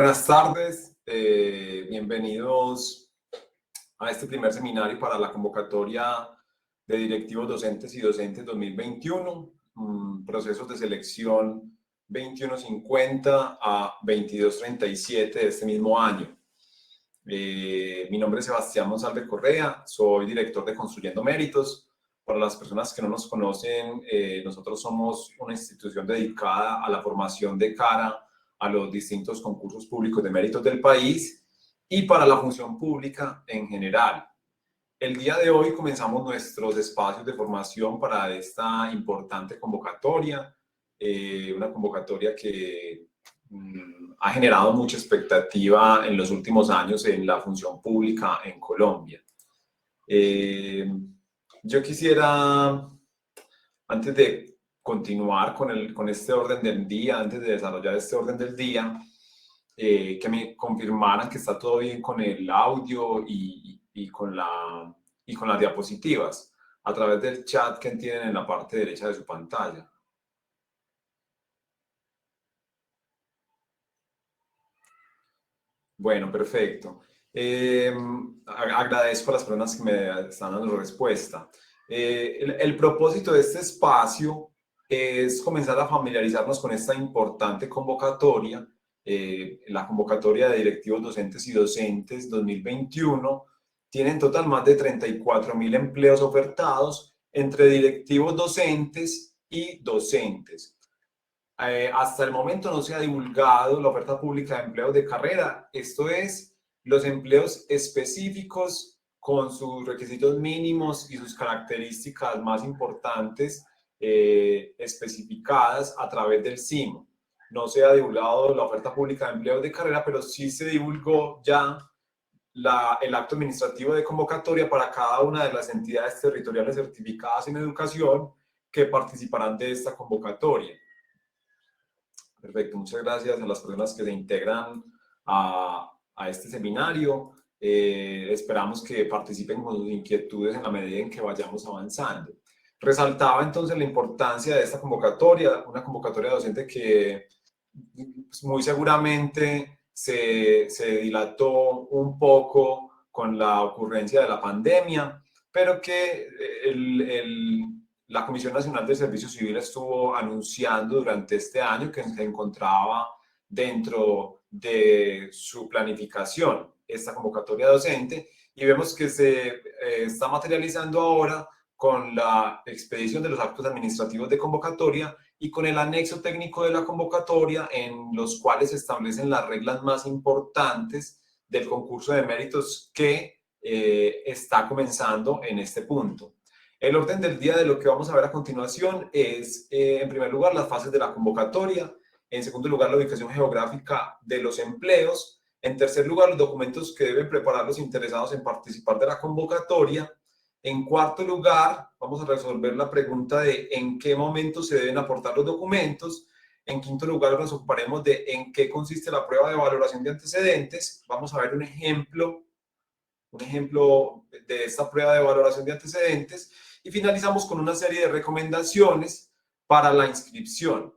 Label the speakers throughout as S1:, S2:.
S1: Buenas tardes, bienvenidos a este primer seminario para la convocatoria de directivos docentes y docentes 2021, procesos de selección 2150 a 2237 de este mismo año. Mi nombre es Sebastián Monsalve Correa, soy director de Construyendo Méritos. Para las personas que no nos conocen, nosotros somos una institución dedicada a la formación de cara a los distintos concursos públicos de méritos del país y para la función pública en general. El día de hoy comenzamos nuestros espacios de formación para esta importante convocatoria, una convocatoria que ha generado mucha expectativa en los últimos años en la función pública en Colombia. Yo quisiera, antes de continuar con este orden del día, antes de desarrollar este orden del día, que me confirmaran que está todo bien con el audio y con las diapositivas a través del chat que tienen en la parte derecha de su pantalla. Bueno, perfecto. Agradezco a las personas que me están dando respuesta. El propósito de este espacio es comenzar a familiarizarnos con esta importante convocatoria, la convocatoria de directivos docentes y docentes 2021. Tiene en total más de 34.000 empleos ofertados entre directivos docentes y docentes. Hasta el momento no se ha divulgado la oferta pública de empleos de carrera, esto es, los empleos específicos con sus requisitos mínimos y sus características más importantes especificadas a través del CIMO. No se ha divulgado la oferta pública de empleos de carrera, pero sí se divulgó ya el acto administrativo de convocatoria para cada una de las entidades territoriales certificadas en educación que participarán de esta convocatoria. Perfecto, muchas gracias a las personas que se integran a este seminario. Esperamos que participen con sus inquietudes en la medida en que vayamos avanzando. Resaltaba entonces la importancia de esta convocatoria, una convocatoria docente que muy seguramente se dilató un poco con la ocurrencia de la pandemia, pero que la Comisión Nacional de Servicio Civil estuvo anunciando durante este año que se encontraba dentro de su planificación esta convocatoria docente, y vemos que se está materializando ahora con la expedición de los actos administrativos de convocatoria y con el anexo técnico de la convocatoria, en los cuales se establecen las reglas más importantes del concurso de méritos que está comenzando en este punto. El orden del día de lo que vamos a ver a continuación es, en primer lugar, las fases de la convocatoria. En segundo lugar, la ubicación geográfica de los empleos. En tercer lugar, los documentos que deben preparar los interesados en participar de la convocatoria. En cuarto lugar, vamos a resolver la pregunta de en qué momento se deben aportar los documentos. En quinto lugar, nos ocuparemos de en qué consiste la prueba de valoración de antecedentes. Vamos a ver un ejemplo de esta prueba de valoración de antecedentes. Y finalizamos con una serie de recomendaciones para la inscripción.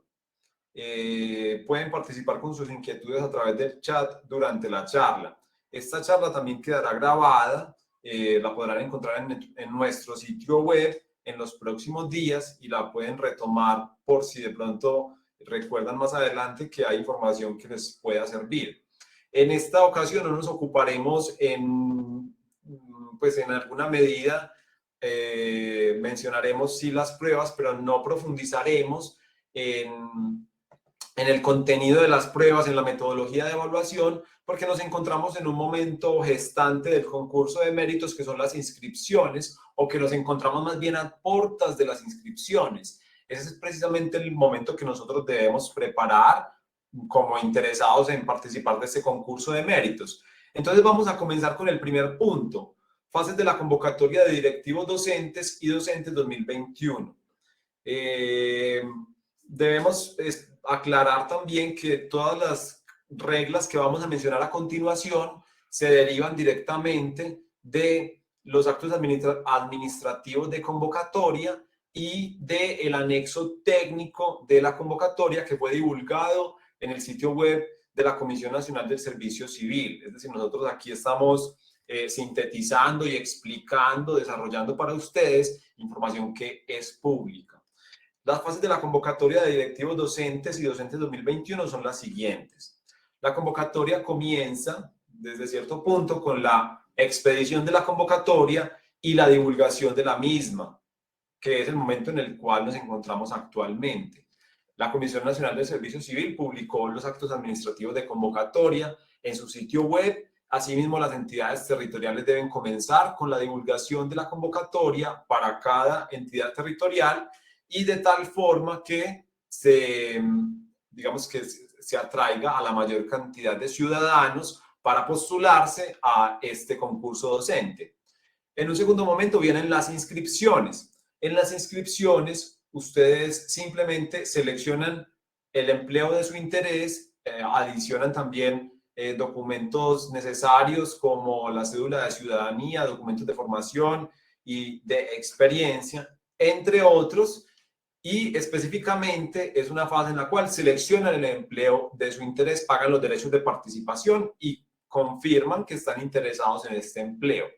S1: Pueden participar con sus inquietudes a través del chat durante la charla. Esta charla también quedará grabada, la podrán encontrar en nuestro sitio web en los próximos días y la pueden retomar por si de pronto recuerdan más adelante que hay información que les pueda servir. En esta ocasión no nos ocuparemos pues en alguna medida, mencionaremos sí las pruebas, pero no profundizaremos en el contenido de las pruebas, en la metodología de evaluación, porque nos encontramos en un momento gestante del concurso de méritos, que son las inscripciones, o que nos encontramos más bien a puertas de las inscripciones. Ese es precisamente el momento que nosotros debemos preparar como interesados en participar de este concurso de méritos. Entonces vamos a comenzar con el primer punto, fases de la convocatoria de directivos docentes y docentes 2021. Debemos aclarar también que todas las reglas que vamos a mencionar a continuación se derivan directamente de los actos administrativos de convocatoria y del anexo técnico de la convocatoria que fue divulgado en el sitio web de la Comisión Nacional del Servicio Civil. Es decir, nosotros aquí estamos sintetizando y explicando, desarrollando para ustedes información que es pública. Las fases de la convocatoria de directivos docentes y docentes 2021 son las siguientes. La convocatoria comienza desde cierto punto con la expedición de la convocatoria y la divulgación de la misma, que es el momento en el cual nos encontramos actualmente. La Comisión Nacional del Servicio Civil publicó los actos administrativos de convocatoria en su sitio web. Asimismo, las entidades territoriales deben comenzar con la divulgación de la convocatoria para cada entidad territorial y de tal forma que digamos que se atraiga a la mayor cantidad de ciudadanos para postularse a este concurso docente. En un segundo momento vienen las inscripciones. En las inscripciones, ustedes simplemente seleccionan el empleo de su interés, adicionan también documentos necesarios como la cédula de ciudadanía, documentos de formación y de experiencia, entre otros, y específicamente es una fase en la cual seleccionan el empleo de su interés, pagan los derechos de participación y confirman que están interesados en este empleo.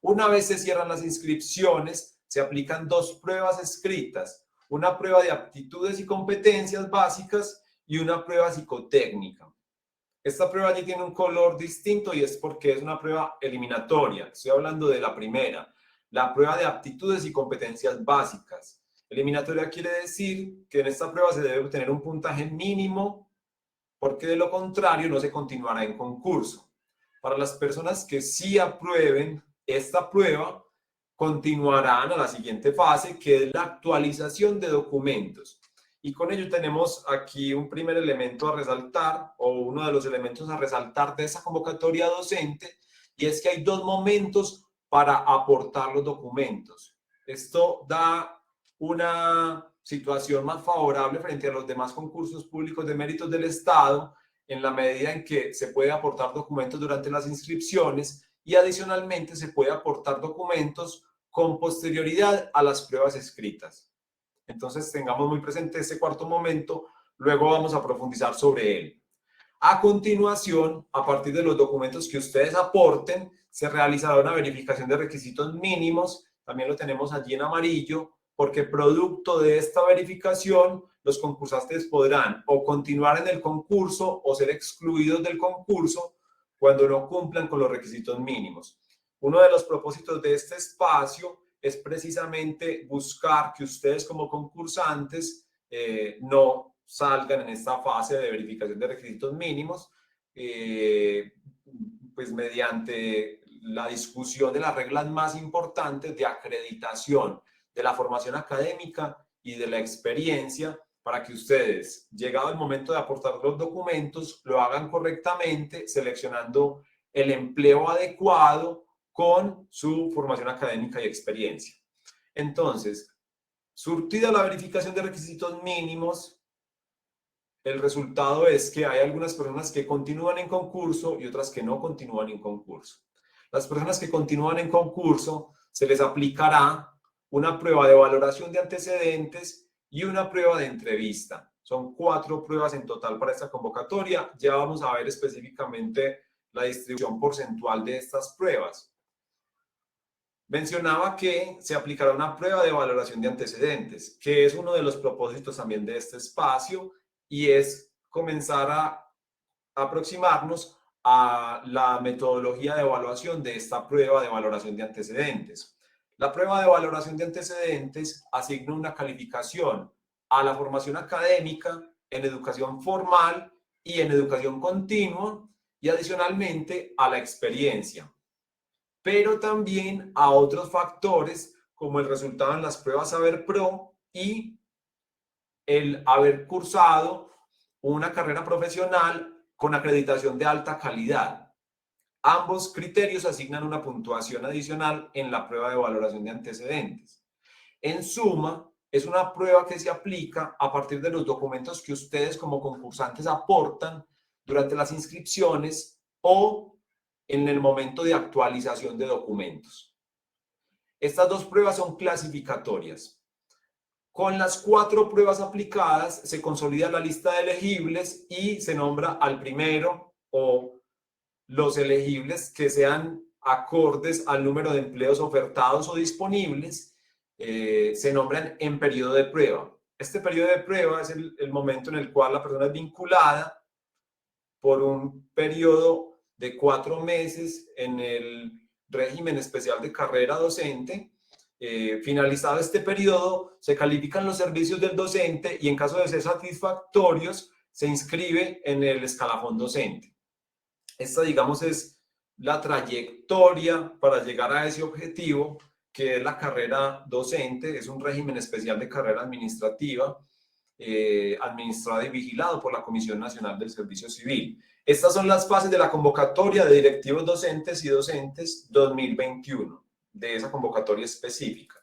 S1: Una vez se cierran las inscripciones, se aplican dos pruebas escritas, una prueba de aptitudes y competencias básicas y una prueba psicotécnica. Esta prueba ya tiene un color distinto y es porque es una prueba eliminatoria. Estoy hablando de la primera, la prueba de aptitudes y competencias básicas. Eliminatoria quiere decir que en esta prueba se debe obtener un puntaje mínimo porque de lo contrario no se continuará en concurso. Para las personas que sí aprueben esta prueba, continuarán a la siguiente fase, que es la actualización de documentos. Y con ello tenemos aquí un primer elemento a resaltar, o uno de los elementos a resaltar de esa convocatoria docente, y es que hay dos momentos para aportar los documentos. Esto da una situación más favorable frente a los demás concursos públicos de méritos del Estado, en la medida en que se puede aportar documentos durante las inscripciones y adicionalmente se puede aportar documentos con posterioridad a las pruebas escritas. Entonces tengamos muy presente ese cuarto momento, luego vamos a profundizar sobre él. A continuación, a partir de los documentos que ustedes aporten, se realizará una verificación de requisitos mínimos, también lo tenemos allí en amarillo, porque producto de esta verificación, los concursantes podrán o continuar en el concurso o ser excluidos del concurso cuando no cumplan con los requisitos mínimos. Uno de los propósitos de este espacio es precisamente buscar que ustedes como concursantes no salgan en esta fase de verificación de requisitos mínimos, pues mediante la discusión de las reglas más importantes de acreditación de la formación académica y de la experiencia, para que ustedes, llegado el momento de aportar los documentos, lo hagan correctamente, seleccionando el empleo adecuado con su formación académica y experiencia. Entonces, surtida la verificación de requisitos mínimos, el resultado es que hay algunas personas que continúan en concurso y otras que no continúan en concurso. Las personas que continúan en concurso se les aplicará una prueba de valoración de antecedentes y una prueba de entrevista. Son 4 pruebas en total para esta convocatoria. Ya vamos a ver específicamente la distribución porcentual de estas pruebas. Mencionaba que se aplicará una prueba de valoración de antecedentes, que es uno de los propósitos también de este espacio, y es comenzar a aproximarnos a la metodología de evaluación de esta prueba de valoración de antecedentes. La prueba de valoración de antecedentes asigna una calificación a la formación académica, en educación formal y en educación continua, y adicionalmente a la experiencia, pero también a otros factores como el resultado en las pruebas Saber Pro y el haber cursado una carrera profesional con acreditación de alta calidad. Ambos criterios asignan una puntuación adicional en la prueba de valoración de antecedentes. En suma, es una prueba que se aplica a partir de los documentos que ustedes como concursantes aportan durante las inscripciones o en el momento de actualización de documentos. Estas dos pruebas son clasificatorias. Con las 4 pruebas aplicadas se consolida la lista de elegibles y se nombra al primero o los elegibles que sean acordes al número de empleos ofertados o disponibles, se nombran en periodo de prueba. Este periodo de prueba es el momento en el cual la persona es vinculada por un periodo de 4 meses en el régimen especial de carrera docente. Finalizado este periodo, se califican los servicios del docente y en caso de ser satisfactorios, se inscribe en el escalafón docente. Esta, digamos, es la trayectoria para llegar a ese objetivo, que es la carrera docente. Es un régimen especial de carrera administrativa, administrado y vigilado por la Comisión Nacional del Servicio Civil. Estas son las fases de la convocatoria de directivos docentes y docentes 2021, de esa convocatoria específica.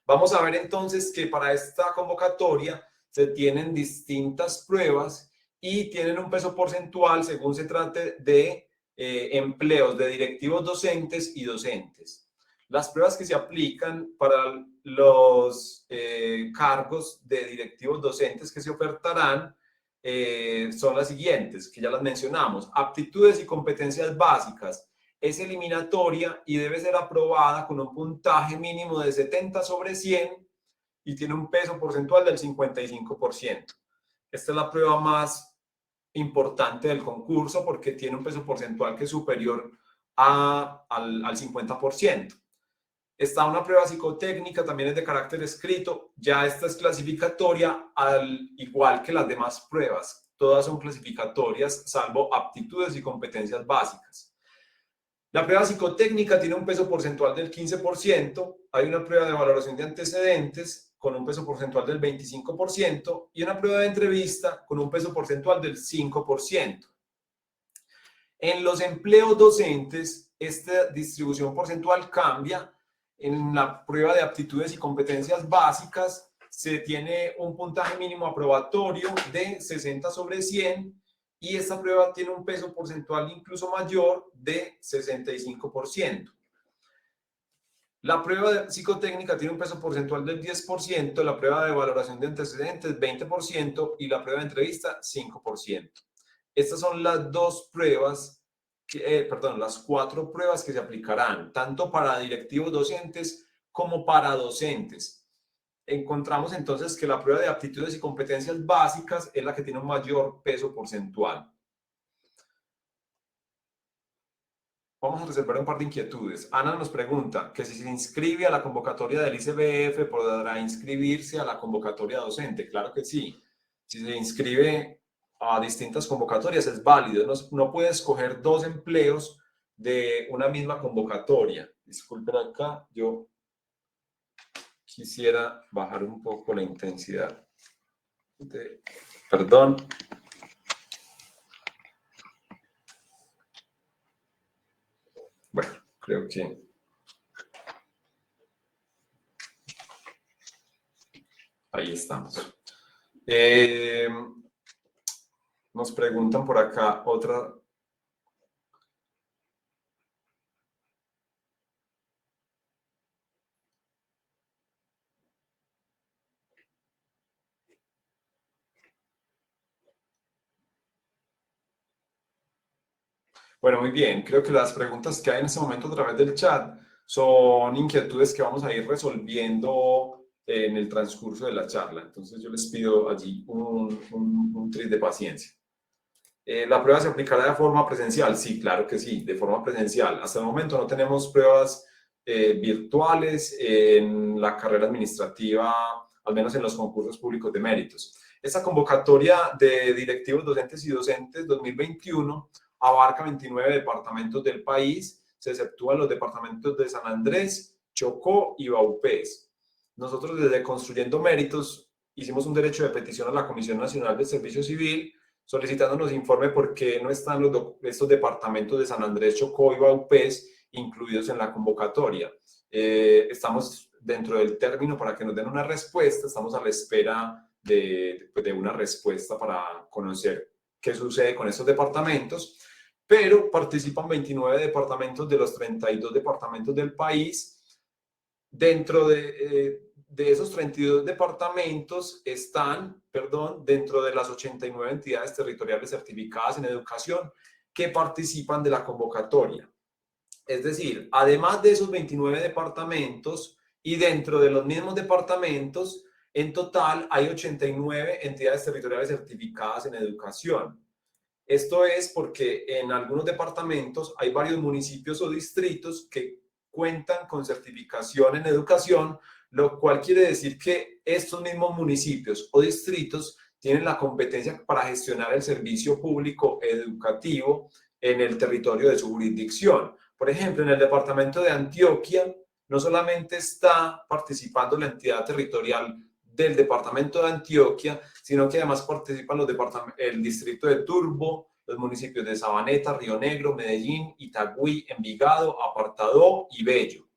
S1: Vamos a ver entonces que para esta convocatoria se tienen distintas pruebas y tienen un peso porcentual según se trate de empleos de directivos docentes y docentes. Las pruebas que se aplican para los cargos de directivos docentes que se ofertarán son las siguientes, que ya las mencionamos. Aptitudes y competencias básicas. Es eliminatoria y debe ser aprobada con un puntaje mínimo de 70 sobre 100 y tiene un peso porcentual del 55%. Esta es la prueba más importante del concurso porque tiene un peso porcentual que es superior al 50%. Está una prueba psicotécnica, también es de carácter escrito. Ya esta es clasificatoria, al igual que las demás pruebas. Todas son clasificatorias, salvo aptitudes y competencias básicas. La prueba psicotécnica tiene un peso porcentual del 15%. Hay una prueba de valoración de antecedentes con un peso porcentual del 25% y una prueba de entrevista con un peso porcentual del 5%. En los empleos docentes, esta distribución porcentual cambia. En la prueba de aptitudes y competencias básicas se tiene un puntaje mínimo aprobatorio de 60 sobre 100 y esta prueba tiene un peso porcentual incluso mayor de 65%. La prueba psicotécnica tiene un peso porcentual del 10%, la prueba de valoración de antecedentes 20% y la prueba de entrevista 5%. Estas son las las 4 pruebas que se aplicarán, tanto para directivos docentes como para docentes. Encontramos entonces que la prueba de aptitudes y competencias básicas es la que tiene un mayor peso porcentual. Vamos a resolver un par de inquietudes. Ana nos pregunta que si se inscribe a la convocatoria del ICBF, ¿podrá inscribirse a la convocatoria docente? Claro que sí. Si se inscribe a distintas convocatorias es válido. No puede escoger 2 empleos de una misma convocatoria. Disculpen acá, yo quisiera bajar un poco la intensidad. Perdón. Bueno, creo que ahí estamos. Nos preguntan por acá otra. Bueno, muy bien. Creo que las preguntas que hay en este momento a través del chat son inquietudes que vamos a ir resolviendo en el transcurso de la charla. Entonces yo les pido allí un tris de paciencia. ¿La prueba se aplicará de forma presencial? Sí, claro que sí, de forma presencial. Hasta el momento no tenemos pruebas virtuales en la carrera administrativa, al menos en los concursos públicos de méritos. Esta convocatoria de directivos docentes y docentes 2021 abarca 29 departamentos del país, se exceptúan los departamentos de San Andrés, Chocó y Vaupés. Nosotros desde Construyendo Méritos hicimos un derecho de petición a la Comisión Nacional del Servicio Civil solicitándonos informe por qué no están estos departamentos de San Andrés, Chocó y Vaupés incluidos en la convocatoria. Estamos dentro del término para que nos den una respuesta, estamos a la espera de una respuesta para conocer qué sucede con estos departamentos, pero participan 29 departamentos de los 32 departamentos del país. Dentro de de esos 32 departamentos están, perdón, dentro de las 89 entidades territoriales certificadas en educación que participan de la convocatoria. Es decir, además de esos 29 departamentos y dentro de los mismos departamentos, en total hay 89 entidades territoriales certificadas en educación. Esto es porque en algunos departamentos hay varios municipios o distritos que cuentan con certificación en educación, lo cual quiere decir que estos mismos municipios o distritos tienen la competencia para gestionar el servicio público educativo en el territorio de su jurisdicción. Por ejemplo, en el departamento de Antioquia, no solamente está participando la entidad territorial del departamento de Antioquia, sino que además participan el distrito de Turbo, los municipios de Sabaneta, Río Negro, Medellín, Itagüí, Envigado, Apartadó y Bello.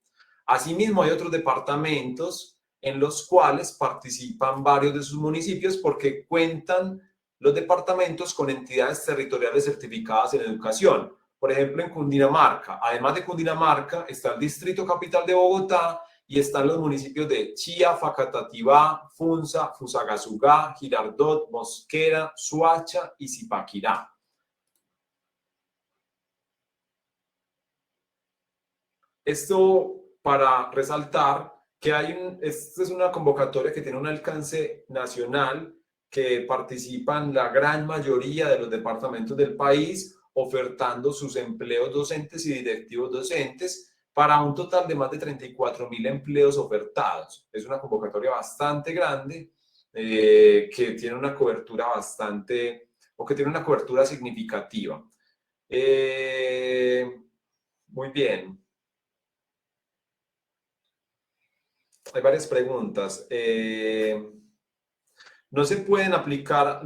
S1: Asimismo, hay otros departamentos en los cuales participan varios de sus municipios porque cuentan los departamentos con entidades territoriales certificadas en educación. Por ejemplo, en Cundinamarca, además de Cundinamarca, está el Distrito Capital de Bogotá y están los municipios de Chía, Facatativá, Funza, Fusagasugá, Girardot, Mosquera, Suacha y Zipaquirá. Esto para resaltar que esta es una convocatoria que tiene un alcance nacional, que participan la gran mayoría de los departamentos del país ofertando sus empleos docentes y directivos docentes para un total de más de 34.000 empleos ofertados. Es una convocatoria bastante grande que tiene una cobertura que tiene una cobertura significativa. Muy bien. Hay varias preguntas. No se puede aplicar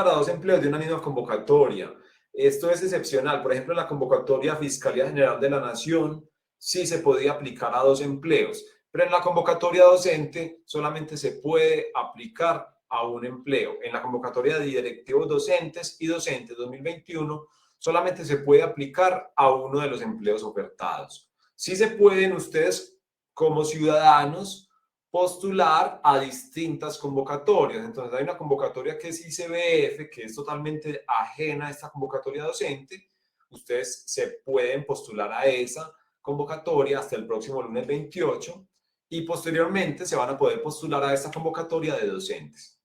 S1: a dos empleos de una misma convocatoria. Esto es excepcional. Por ejemplo, en la convocatoria Fiscalía General de la Nación sí se podía aplicar a dos empleos, pero en la convocatoria docente solamente se puede aplicar a un empleo. En la convocatoria de directivos docentes y docentes 2021 solamente se puede aplicar a uno de los empleos ofertados. Sí se pueden ustedes como ciudadanos postular a distintas convocatorias. Entonces hay una convocatoria que es ICBF, que es totalmente ajena a esta convocatoria docente. Ustedes se pueden postular a esa convocatoria hasta el próximo lunes 28 y posteriormente se van a poder postular a esta convocatoria de docentes.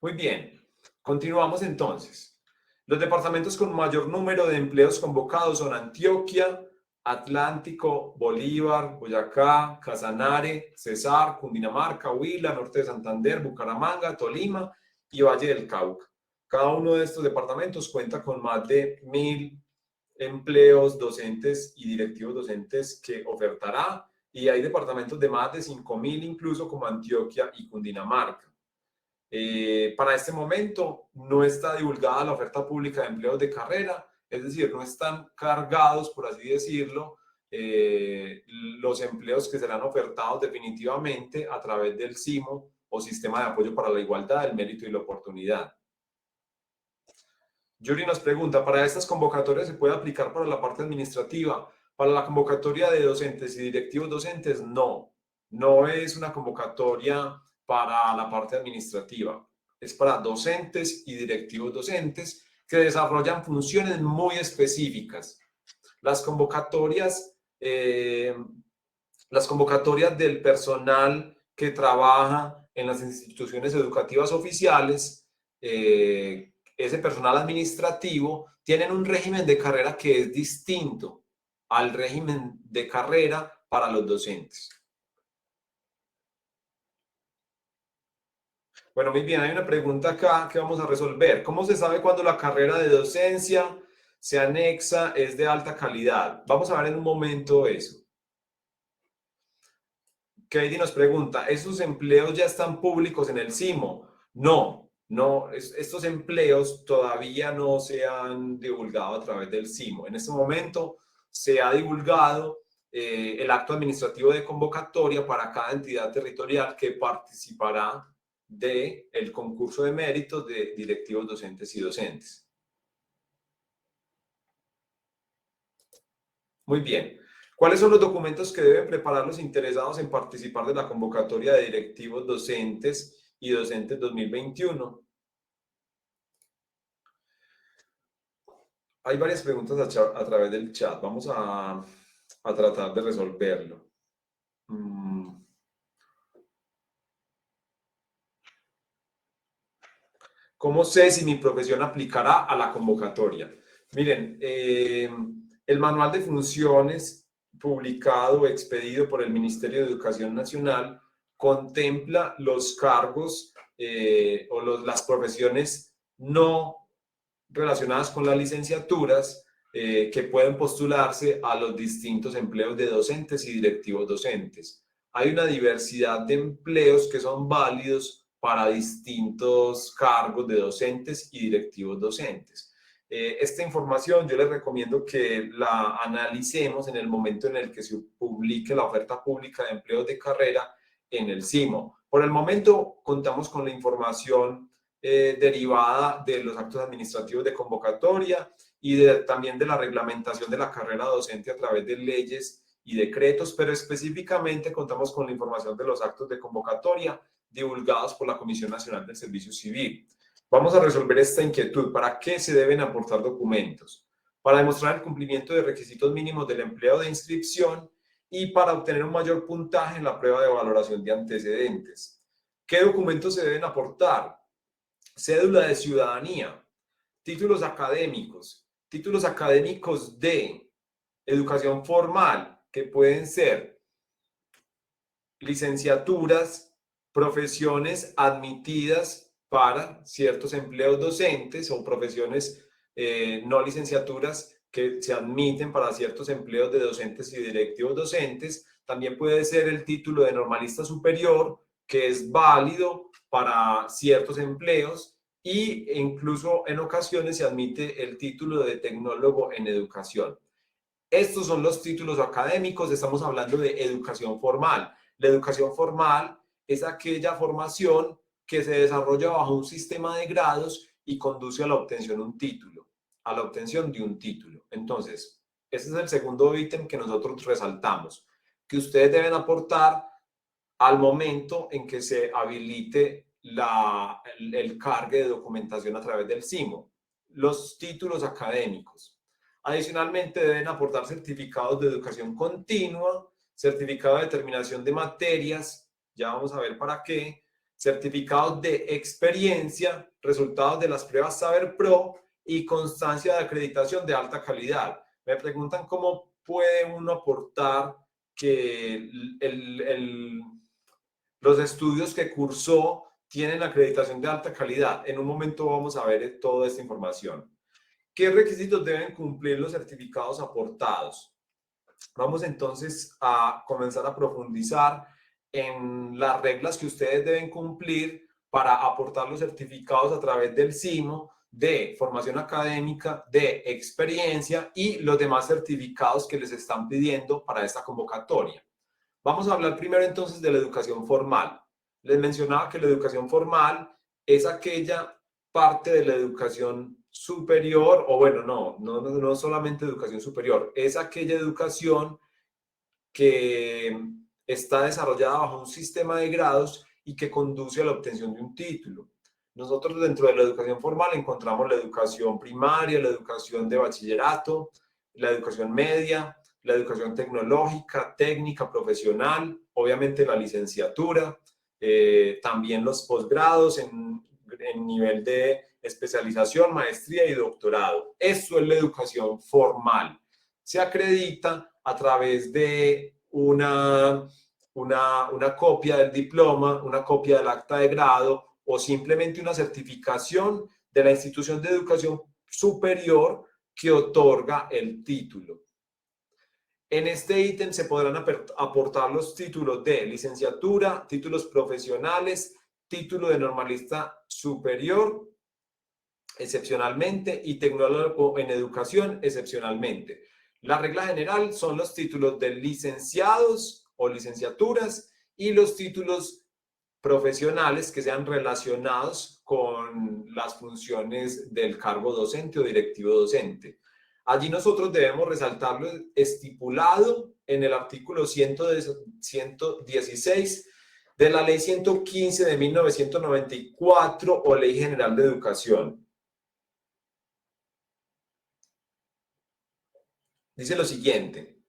S1: Muy bien, continuamos entonces. Los departamentos con mayor número de empleos convocados son Antioquia, Atlántico, Bolívar, Boyacá, Casanare, Cesar, Cundinamarca, Huila, Norte de Santander, Bucaramanga, Tolima y Valle del Cauca. Cada uno de estos departamentos cuenta con más de 1.000 empleos docentes y directivos docentes que ofertará, y hay departamentos de más de 5.000 incluso como Antioquia y Cundinamarca. Para este momento no está divulgada la oferta pública de empleos de carrera, es decir, no están cargados, por así decirlo, los empleos que serán ofertados definitivamente a través del SIMO o Sistema de Apoyo para la Igualdad, el Mérito y la Oportunidad. Yuri nos pregunta, ¿para estas convocatorias se puede aplicar para la parte administrativa? Para la convocatoria de docentes y directivos docentes, no. No es una convocatoria para la parte administrativa. Es para docentes y directivos docentes que desarrollan funciones muy específicas. Las convocatorias del personal que trabaja en las instituciones educativas oficiales, ese personal administrativo, tienen un régimen de carrera que es distinto al régimen de carrera para los docentes. Bueno, muy bien, hay una pregunta acá que vamos a resolver. ¿Cómo se sabe cuando la carrera de docencia se anexa es de alta calidad? Vamos a ver en un momento eso. Katie nos pregunta, ¿esos empleos ya están públicos en el SIMO? No, estos empleos todavía no se han divulgado a través del SIMO. En este momento se ha divulgado el acto administrativo de convocatoria para cada entidad territorial que participará del concurso de méritos de directivos docentes y docentes. Muy bien. ¿Cuáles son los documentos que deben preparar los interesados en participar de la convocatoria de directivos docentes y docentes 2021? Hay varias preguntas a través del chat. Vamos a tratar de resolverlo. ¿Cómo sé si mi profesión aplicará a la convocatoria? Miren, el manual de funciones publicado o expedido por el Ministerio de Educación Nacional contempla los cargos las profesiones no relacionadas con las licenciaturas que pueden postularse a los distintos empleos de docentes y directivos docentes. Hay una diversidad de empleos que son válidos para distintos cargos de docentes y directivos docentes. Esta información yo les recomiendo que la analicemos en el momento en el que se publique la oferta pública de empleos de carrera en el CIMO. Por el momento contamos con la información derivada de los actos administrativos de convocatoria y también de la reglamentación de la carrera docente a través de leyes y decretos, pero específicamente contamos con la información de los actos de convocatoria divulgados por la Comisión Nacional del Servicio Civil. Vamos a resolver esta inquietud. ¿Para qué se deben aportar documentos? Para demostrar el cumplimiento de requisitos mínimos del empleo de inscripción y para obtener un mayor puntaje en la prueba de valoración de antecedentes. ¿Qué documentos se deben aportar? Cédula de ciudadanía, títulos académicos de educación formal, que pueden ser licenciaturas, profesiones admitidas para ciertos empleos docentes o profesiones no licenciaturas que se admiten para ciertos empleos de docentes y directivos docentes. También puede ser el título de normalista superior, que es válido para ciertos empleos, e incluso en ocasiones se admite el título de tecnólogo en educación. Estos son los títulos académicos. Estamos hablando de educación formal. La educación formal es aquella formación que se desarrolla bajo un sistema de grados y conduce a la obtención de un título, Entonces, ese es el segundo ítem que nosotros resaltamos, que ustedes deben aportar al momento en que se habilite el cargue de documentación a través del CIMO. Los títulos académicos. Adicionalmente, deben aportar certificados de educación continua, certificado de determinación de materias, ya vamos a ver para qué, certificados de experiencia, resultados de las pruebas Saber Pro y constancia de acreditación de alta calidad. Me preguntan cómo puede uno aportar que los estudios que cursó tienen acreditación de alta calidad. En un momento vamos a ver toda esta información. ¿Qué requisitos deben cumplir los certificados aportados? Vamos entonces a comenzar a profundizar en las reglas que ustedes deben cumplir para aportar los certificados a través del CIMO de formación académica, de experiencia y los demás certificados que les están pidiendo para esta convocatoria. Vamos a hablar primero entonces de la educación formal. Les mencionaba que la educación formal es aquella parte de la educación superior, o bueno, no solamente educación superior, es aquella educación que está desarrollada bajo un sistema de grados y que conduce a la obtención de un título. Nosotros dentro de la educación formal encontramos la educación primaria, la educación de bachillerato, la educación media, la educación tecnológica, técnica, profesional, obviamente la licenciatura, también los posgrados en nivel de especialización, maestría y doctorado. Eso es la educación formal. Se acredita a través de una copia del diploma, una copia del acta de grado o simplemente una certificación de la institución de educación superior que otorga el título. En este ítem se podrán aportar los títulos de licenciatura, títulos profesionales, título de normalista superior, excepcionalmente, y tecnólogo en educación, excepcionalmente. La regla general son los títulos de licenciados o licenciaturas y los títulos profesionales que sean relacionados con las funciones del cargo docente o directivo docente. Allí nosotros debemos resaltar lo estipulado en el artículo 116 de la Ley 115 de 1994 o Ley General de Educación. Dice lo siguiente: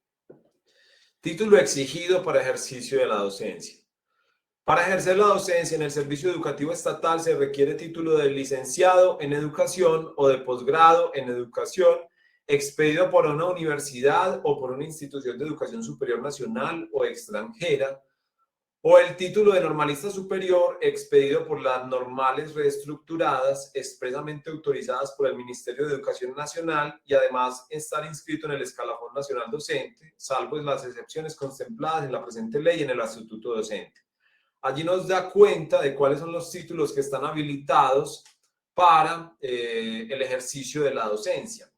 S1: título exigido para ejercicio de la docencia. Para ejercer la docencia en el servicio educativo estatal se requiere título de licenciado en educación o de posgrado en educación expedido por una universidad o por una institución de educación superior nacional o extranjera, o el título de normalista superior expedido por las normales reestructuradas expresamente autorizadas por el Ministerio de Educación Nacional y además estar inscrito en el escalafón nacional docente, salvo las excepciones contempladas en la presente ley y en el estatuto docente. Allí nos da cuenta de cuáles son los títulos que están habilitados para el ejercicio de la docencia.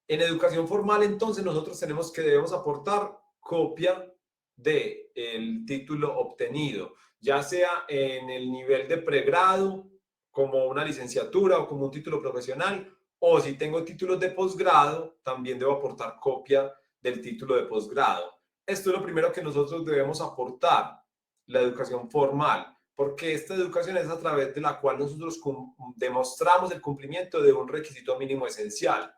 S1: En educación formal, entonces, nosotros debemos aportar copia del título obtenido, ya sea en el nivel de pregrado, como una licenciatura o como un título profesional, o si tengo títulos de posgrado, también debo aportar copia del título de posgrado. Esto es lo primero que nosotros debemos aportar, la educación formal, porque esta educación es a través de la cual nosotros demostramos el cumplimiento de un requisito mínimo esencial.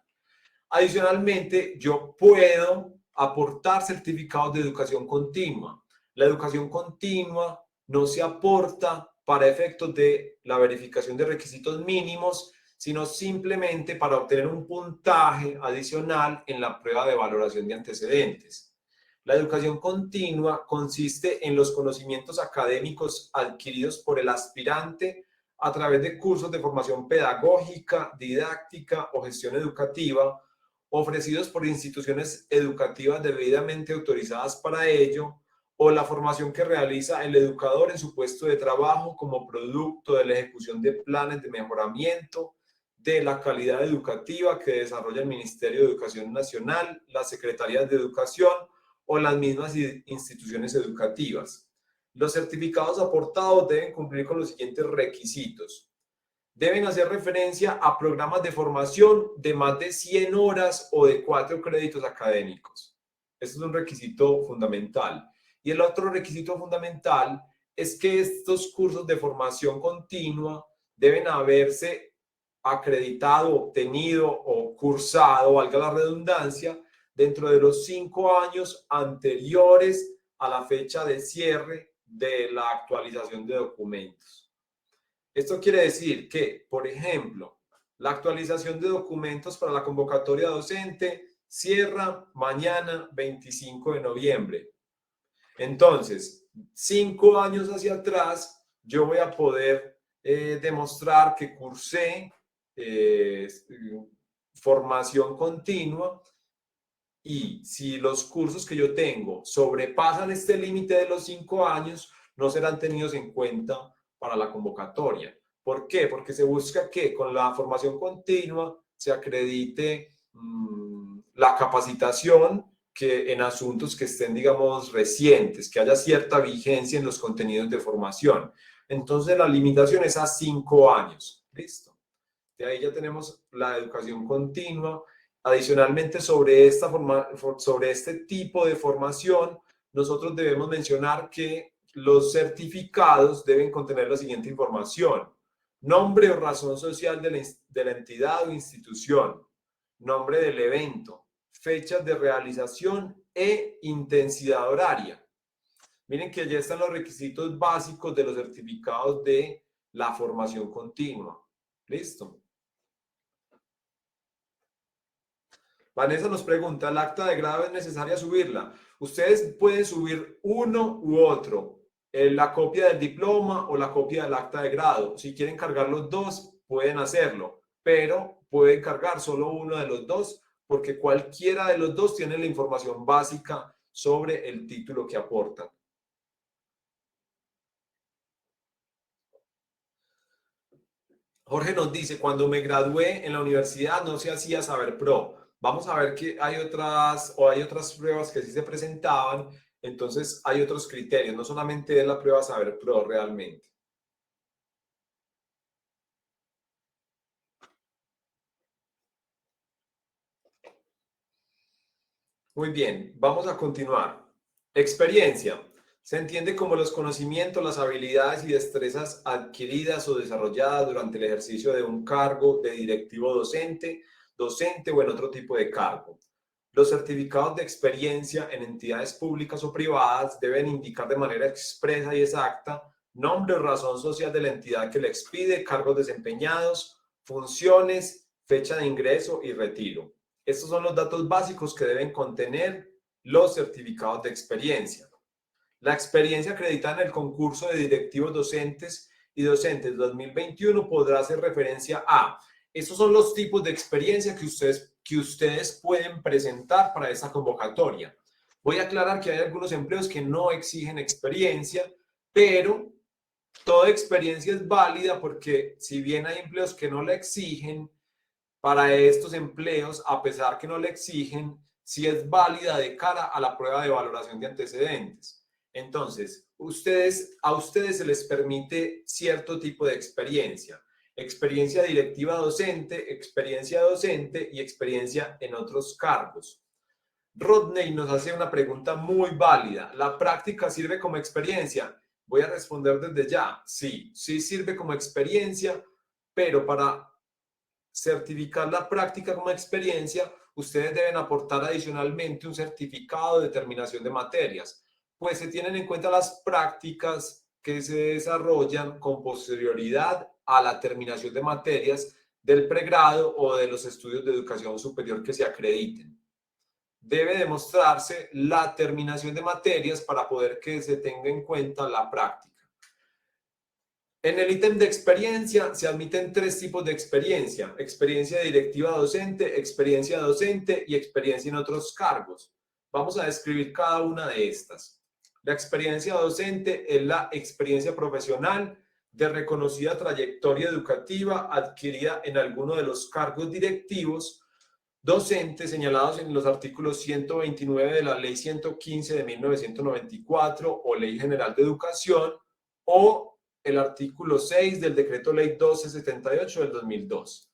S1: Adicionalmente, yo puedo aportar certificados de educación continua. La educación continua no se aporta para efectos de la verificación de requisitos mínimos, sino simplemente para obtener un puntaje adicional en la prueba de valoración de antecedentes. La educación continua consiste en los conocimientos académicos adquiridos por el aspirante a través de cursos de formación pedagógica, didáctica o gestión educativa, ofrecidos por instituciones educativas debidamente autorizadas para ello, o la formación que realiza el educador en su puesto de trabajo como producto de la ejecución de planes de mejoramiento de la calidad educativa que desarrolla el Ministerio de Educación Nacional, las Secretarías de Educación o las mismas instituciones educativas. Los certificados aportados deben cumplir con los siguientes requisitos. Deben hacer referencia a programas de formación de más de 100 horas o de 4 créditos académicos. Este es un requisito fundamental. Y el otro requisito fundamental es que estos cursos de formación continua deben haberse acreditado, obtenido o cursado, valga la redundancia, dentro de los 5 años anteriores a la fecha de cierre de la actualización de documentos. Esto quiere decir que, por ejemplo, la actualización de documentos para la convocatoria docente cierra mañana 25 de noviembre. Entonces, 5 años hacia atrás, yo voy a poder demostrar que cursé formación continua, y si los cursos que yo tengo sobrepasan este límite de los 5 años, no serán tenidos en cuenta para la convocatoria. ¿Por qué? Porque se busca que con la formación continua se acredite la capacitación que en asuntos que estén, digamos, recientes, que haya cierta vigencia en los contenidos de formación. Entonces, la limitación es a 5 años. ¿Listo? De ahí ya tenemos la educación continua. Adicionalmente, sobre este tipo de formación, nosotros debemos mencionar que los certificados deben contener la siguiente información: nombre o razón social de la entidad o institución, nombre del evento, fechas de realización e intensidad horaria. Miren que ya están los requisitos básicos de los certificados de la formación continua. ¿Listo? Vanessa nos pregunta, ¿el acta de grado es necesaria subirla? Ustedes pueden subir uno u otro, la copia del diploma o la copia del acta de grado. Si quieren cargar los dos, pueden hacerlo, pero pueden cargar solo uno de los dos, porque cualquiera de los dos tiene la información básica sobre el título que aportan. Jorge nos dice, cuando me gradué en la universidad no se hacía Saber Pro. Vamos a ver que hay otras pruebas que sí se presentaban, entonces hay otros criterios, no solamente es la prueba Saber Pro realmente. Muy bien, vamos a continuar. Experiencia. Se entiende como los conocimientos, las habilidades y destrezas adquiridas o desarrolladas durante el ejercicio de un cargo de directivo docente, docente o en otro tipo de cargo. Los certificados de experiencia en entidades públicas o privadas deben indicar de manera expresa y exacta nombre o razón social de la entidad que le expide, cargos desempeñados, funciones, fecha de ingreso y retiro. Estos son los datos básicos que deben contener los certificados de experiencia. La experiencia acreditada en el concurso de directivos docentes y docentes 2021 podrá hacer referencia a. Estos son los tipos de experiencia que ustedes pueden presentar para esta convocatoria. Voy a aclarar que hay algunos empleos que no exigen experiencia, pero toda experiencia es válida porque si bien hay empleos que no la exigen, para estos empleos, a pesar que no le exigen, sí es válida de cara a la prueba de valoración de antecedentes. Entonces, a ustedes se les permite cierto tipo de experiencia. Experiencia directiva docente, experiencia docente y experiencia en otros cargos. Rodney nos hace una pregunta muy válida. ¿La práctica sirve como experiencia? Voy a responder desde ya. Sí, sí sirve como experiencia, pero para certificar la práctica como experiencia, ustedes deben aportar adicionalmente un certificado de terminación de materias, pues se tienen en cuenta las prácticas que se desarrollan con posterioridad a la terminación de materias del pregrado o de los estudios de educación superior que se acrediten. Debe demostrarse la terminación de materias para poder que se tenga en cuenta la práctica. En el ítem de experiencia se admiten tres tipos de experiencia: experiencia directiva docente, experiencia docente y experiencia en otros cargos. Vamos a describir cada una de estas. La experiencia docente es la experiencia profesional de reconocida trayectoria educativa adquirida en alguno de los cargos directivos docentes señalados en los artículos 129 de la Ley 115 de 1994 o Ley General de Educación, o el artículo 6 del Decreto Ley 1278 del 2002.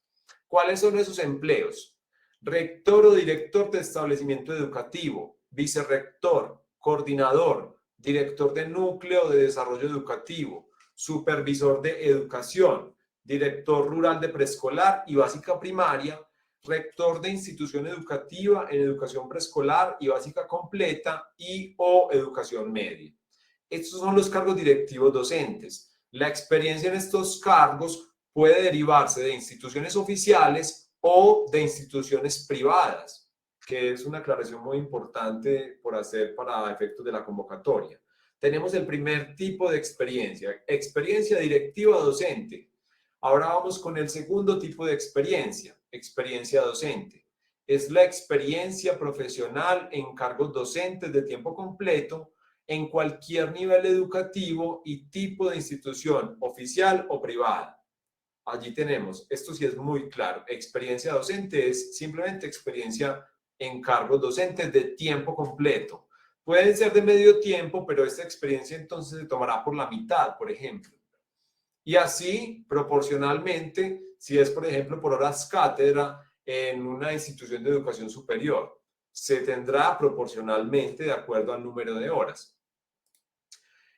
S1: ¿Cuáles son esos empleos? Rector o director de establecimiento educativo, vicerrector, coordinador, director de núcleo de desarrollo educativo, supervisor de educación, director rural de preescolar y básica primaria, rector de institución educativa en educación preescolar y básica completa y o educación media. Estos son los cargos directivos docentes. La experiencia en estos cargos puede derivarse de instituciones oficiales o de instituciones privadas, que es una aclaración muy importante por hacer para efectos de la convocatoria. Tenemos el primer tipo de experiencia, experiencia directiva docente. Ahora vamos con el segundo tipo de experiencia, experiencia docente. Es la experiencia profesional en cargos docentes de tiempo completo en cualquier nivel educativo y tipo de institución, oficial o privada. Allí tenemos, esto sí es muy claro, experiencia docente es simplemente experiencia en cargos docentes de tiempo completo. Pueden ser de medio tiempo, pero esta experiencia entonces se tomará por la mitad, por ejemplo. Y así, proporcionalmente, si es, por ejemplo, por horas cátedra en una institución de educación superior, se tendrá proporcionalmente de acuerdo al número de horas.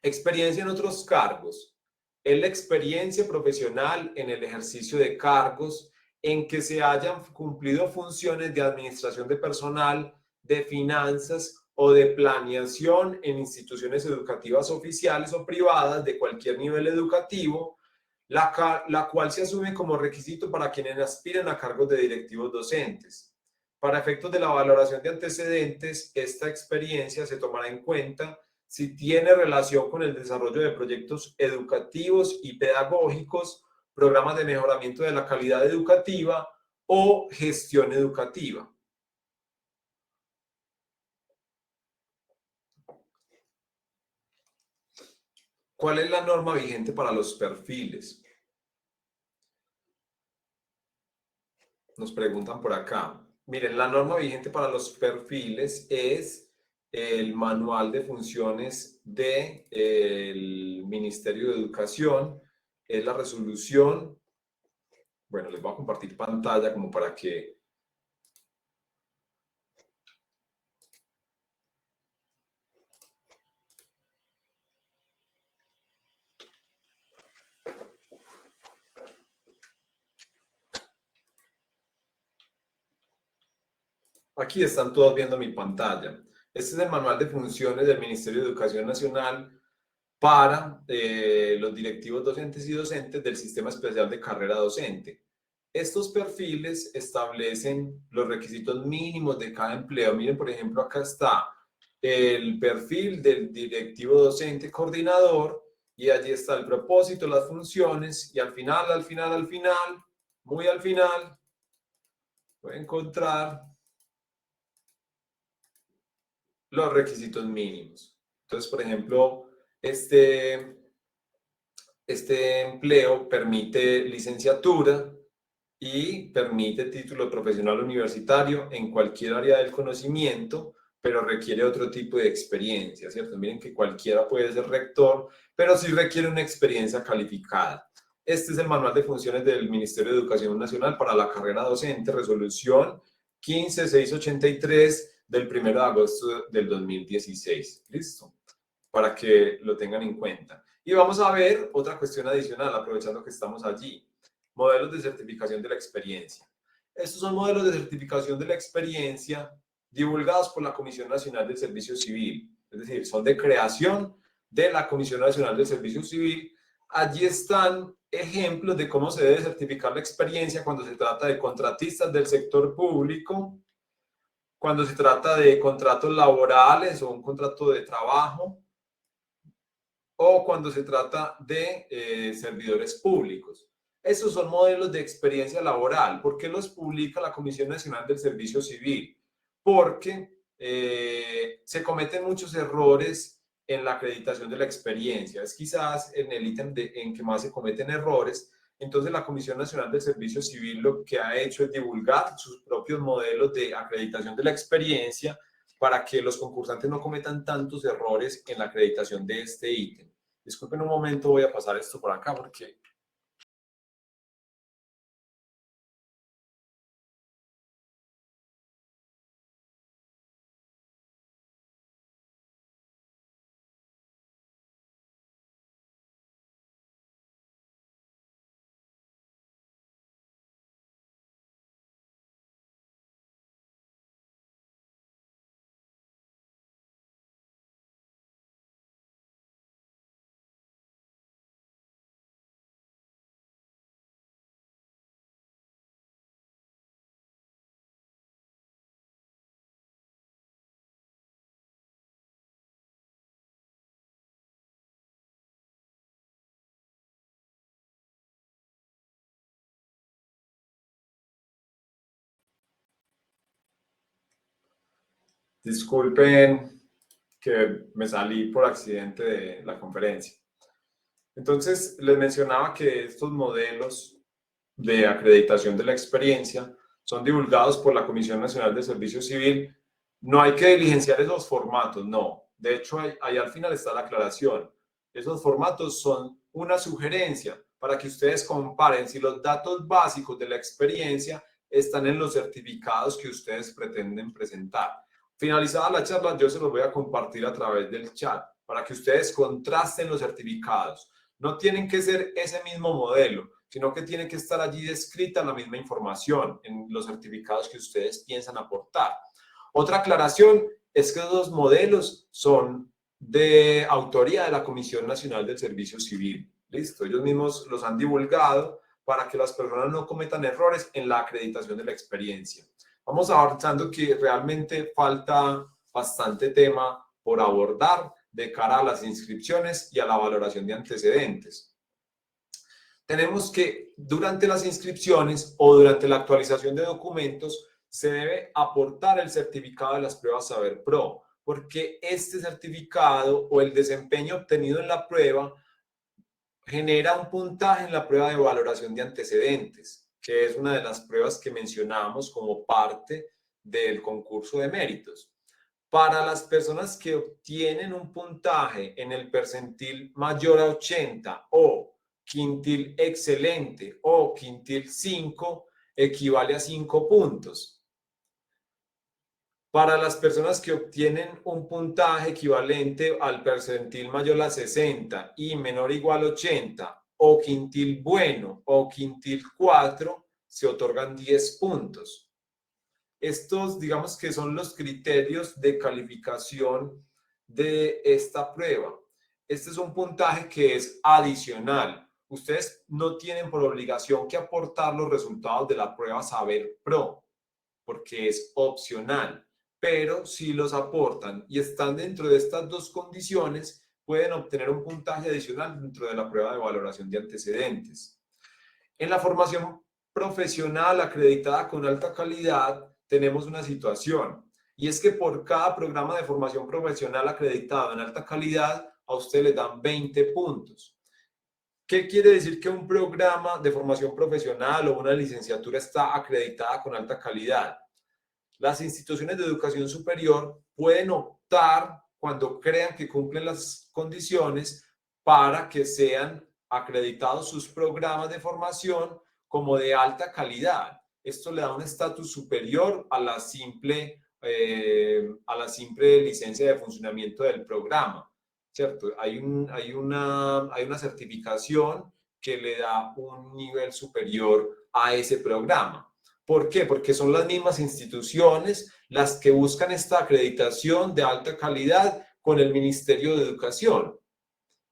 S1: Experiencia en otros cargos. Es la experiencia profesional en el ejercicio de cargos en que se hayan cumplido funciones de administración de personal, de finanzas o de planeación en instituciones educativas oficiales o privadas de cualquier nivel educativo, la cual se asume como requisito para quienes aspiren a cargos de directivos docentes. Para efectos de la valoración de antecedentes, esta experiencia se tomará en cuenta si tiene relación con el desarrollo de proyectos educativos y pedagógicos, programas de mejoramiento de la calidad educativa o gestión educativa. ¿Cuál es la norma vigente para los perfiles? Nos preguntan por acá. Miren, la norma vigente para los perfiles es el manual de funciones del Ministerio de Educación, es la resolución. Bueno, les voy a compartir pantalla como para que Aquí están todos viendo mi pantalla. Este es el manual de funciones del Ministerio de Educación Nacional para los directivos docentes y docentes del Sistema Especial de Carrera Docente. Estos perfiles establecen los requisitos mínimos de cada empleo. Miren, por ejemplo, acá está el perfil del directivo docente coordinador y allí está el propósito, las funciones y al final, muy al final, voy a encontrar los requisitos mínimos. Entonces, por ejemplo, este empleo permite licenciatura y permite título profesional universitario en cualquier área del conocimiento, pero requiere otro tipo de experiencia, ¿cierto? Miren que cualquiera puede ser rector, pero sí requiere una experiencia calificada. Este es el manual de funciones del Ministerio de Educación Nacional para la carrera docente, resolución 15683 del 1 de agosto del 2016. ¿Listo? Para que lo tengan en cuenta. Y vamos a ver otra cuestión adicional, aprovechando que estamos allí. Modelos de certificación de la experiencia. Estos son modelos de certificación de la experiencia divulgados por la Comisión Nacional del Servicio Civil. Es decir, son de creación de la Comisión Nacional del Servicio Civil. Allí están ejemplos de cómo se debe certificar la experiencia cuando se trata de contratistas del sector público, cuando se trata de contratos laborales o un contrato de trabajo, o cuando se trata de servidores públicos. Estos son modelos de experiencia laboral. ¿Por qué los publica la Comisión Nacional del Servicio Civil? Porque se cometen muchos errores en la acreditación de la experiencia. Es quizás en el ítem en que más se cometen errores. Entonces la Comisión Nacional del Servicio Civil lo que ha hecho es divulgar sus propios modelos de acreditación de la experiencia para que los concursantes no cometan tantos errores en la acreditación de este ítem. Disculpen un momento, voy a pasar esto por acá porque... Disculpen que me salí por accidente de la conferencia. Entonces, les mencionaba que estos modelos de acreditación de la experiencia son divulgados por la Comisión Nacional de Servicio Civil. No hay que diligenciar esos formatos, no. De hecho, ahí al final está la aclaración. Esos formatos son una sugerencia para que ustedes comparen si los datos básicos de la experiencia están en los certificados que ustedes pretenden presentar. Finalizada la charla, yo se los voy a compartir a través del chat para que ustedes contrasten los certificados. No tienen que ser ese mismo modelo, sino que tiene que estar allí descrita la misma información en los certificados que ustedes piensan aportar. Otra aclaración es que los modelos son de autoría de la Comisión Nacional del Servicio Civil. Listo, ellos mismos los han divulgado para que las personas no cometan errores en la acreditación de la experiencia. Vamos avanzando que realmente falta bastante tema por abordar de cara a las inscripciones y a la valoración de antecedentes. Tenemos que durante las inscripciones o durante la actualización de documentos se debe aportar el certificado de las pruebas Saber Pro, porque este certificado o el desempeño obtenido en la prueba genera un puntaje en la prueba de valoración de antecedentes, que es una de las pruebas que mencionamos como parte del concurso de méritos. Para las personas que obtienen un puntaje en el percentil mayor a 80 o quintil excelente o quintil 5, equivale a 5 puntos. Para las personas que obtienen un puntaje equivalente al percentil mayor a 60 y menor o igual a 80 o quintil bueno o quintil 4, se otorgan 10 puntos. Estos, digamos que son los criterios de calificación de esta prueba. Este es un puntaje que es adicional. Ustedes no tienen por obligación que aportar los resultados de la prueba Saber Pro, porque es opcional. Pero si los aportan y están dentro de estas dos condiciones, pueden obtener un puntaje adicional dentro de la prueba de valoración de antecedentes. En la formación profesional acreditada con alta calidad, tenemos una situación, y es que por cada programa de formación profesional acreditado en alta calidad, a usted le dan 20 puntos. ¿Qué quiere decir que un programa de formación profesional o una licenciatura está acreditada con alta calidad? Las instituciones de educación superior pueden optar, cuando crean que cumplen las condiciones, para que sean acreditados sus programas de formación como de alta calidad. Esto le da un estatus superior a la simple licencia de funcionamiento del programa, ¿cierto? Hay una certificación que le da un nivel superior a ese programa. ¿Por qué? Porque son las mismas instituciones las que buscan esta acreditación de alta calidad con el Ministerio de Educación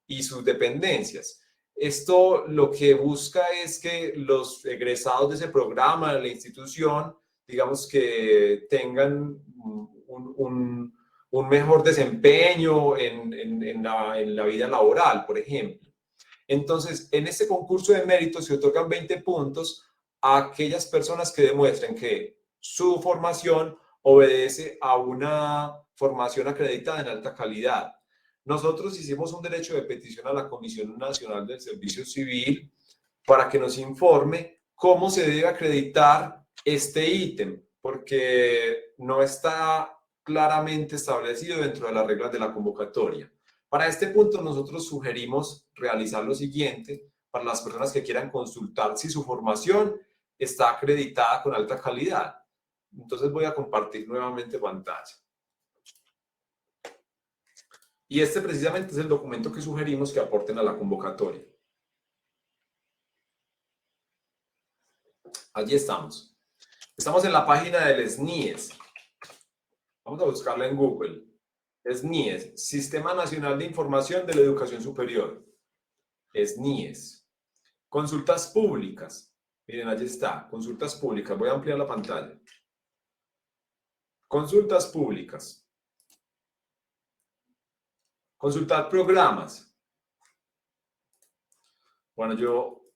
S1: y sus dependencias. Esto lo que busca es que los egresados de ese programa, de la institución, digamos que tengan un mejor desempeño en la vida laboral, por ejemplo. Entonces, en este concurso de méritos se otorgan 20 puntos a aquellas personas que demuestren que su formación obedece a una formación acreditada en alta calidad. Nosotros hicimos un derecho de petición a la Comisión Nacional del Servicio Civil para que nos informe cómo se debe acreditar este ítem, porque no está claramente establecido dentro de las reglas de la convocatoria. Para este punto nosotros sugerimos realizar lo siguiente para las personas que quieran consultar si su formación está acreditada con alta calidad. Entonces voy a compartir nuevamente pantalla. Y este precisamente es el documento que sugerimos que aporten a la convocatoria. Allí estamos. Estamos en la página del SNIES. Vamos a buscarla en Google. SNIES, Sistema Nacional de Información de la Educación Superior. SNIES. Consultas públicas. Miren, allí está. Consultas públicas. Voy a ampliar la pantalla. Consultas públicas. Consultar programas. Bueno, yo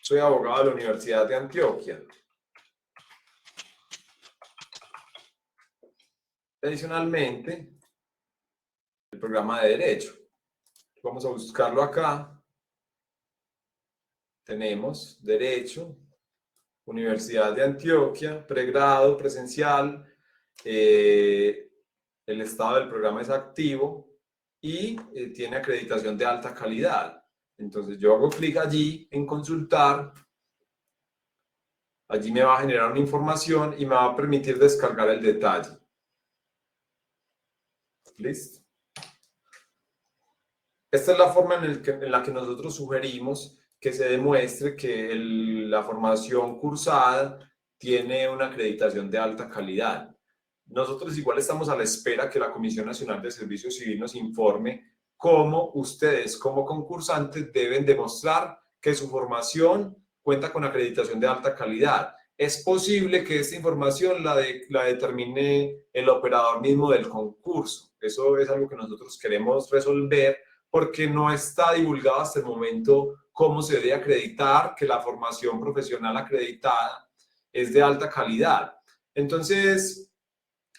S1: soy abogado de la Universidad de Antioquia. Adicionalmente, el programa de Derecho. Vamos a buscarlo acá. Tenemos Derecho, Universidad de Antioquia, pregrado, presencial, el estado del programa es activo y tiene acreditación de alta calidad. Entonces yo hago clic allí en consultar, allí me va a generar una información y me va a permitir descargar el detalle. ¿Listo? Esta es la forma en la que nosotros sugerimos que se demuestre que la formación cursada tiene una acreditación de alta calidad. Nosotros igual estamos a la espera que la Comisión Nacional de Servicio Civil nos informe cómo ustedes como concursantes deben demostrar que su formación cuenta con acreditación de alta calidad. Es posible que esta información la determine el operador mismo del concurso. Eso es algo que nosotros queremos resolver porque no está divulgado hasta el momento cómo se debe acreditar que la formación profesional acreditada es de alta calidad. Entonces,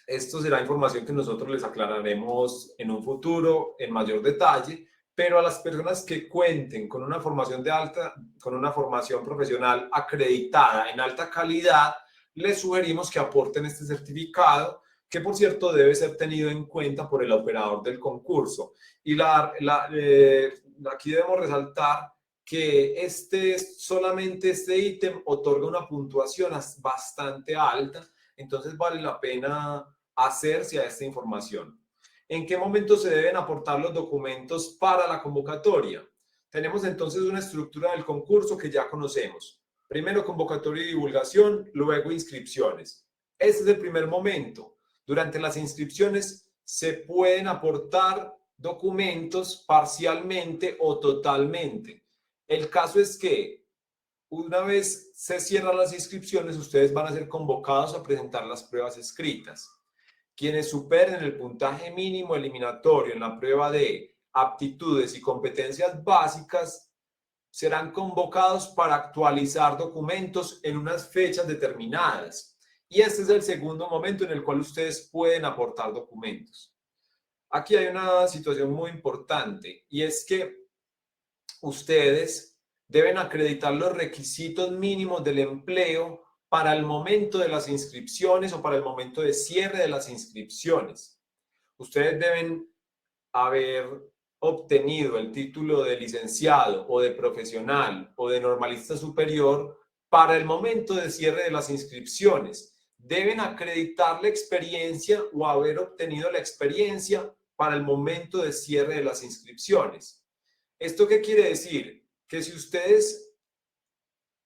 S1: esto será información que nosotros les aclararemos en un futuro en mayor detalle, pero a las personas que cuenten con una formación profesional acreditada en alta calidad, les sugerimos que aporten este certificado, que por cierto debe ser tenido en cuenta por el operador del concurso. Y aquí debemos resaltar que solamente este ítem otorga una puntuación bastante alta, entonces vale la pena hacerse a esta información. ¿En qué momento se deben aportar los documentos para la convocatoria? Tenemos entonces una estructura del concurso que ya conocemos. Primero convocatoria y divulgación, luego inscripciones. Este es el primer momento. Durante las inscripciones se pueden aportar documentos parcialmente o totalmente. El caso es que una vez se cierran las inscripciones, ustedes van a ser convocados a presentar las pruebas escritas. Quienes superen el puntaje mínimo eliminatorio en la prueba de aptitudes y competencias básicas serán convocados para actualizar documentos en unas fechas determinadas. Y este es el segundo momento en el cual ustedes pueden aportar documentos. Aquí hay una situación muy importante y es que ustedes deben acreditar los requisitos mínimos del empleo para el momento de las inscripciones o para el momento de cierre de las inscripciones. Ustedes deben haber obtenido el título de licenciado o de profesional o de normalista superior para el momento de cierre de las inscripciones. Deben acreditar la experiencia o haber obtenido la experiencia para el momento de cierre de las inscripciones. ¿Esto qué quiere decir? Que si ustedes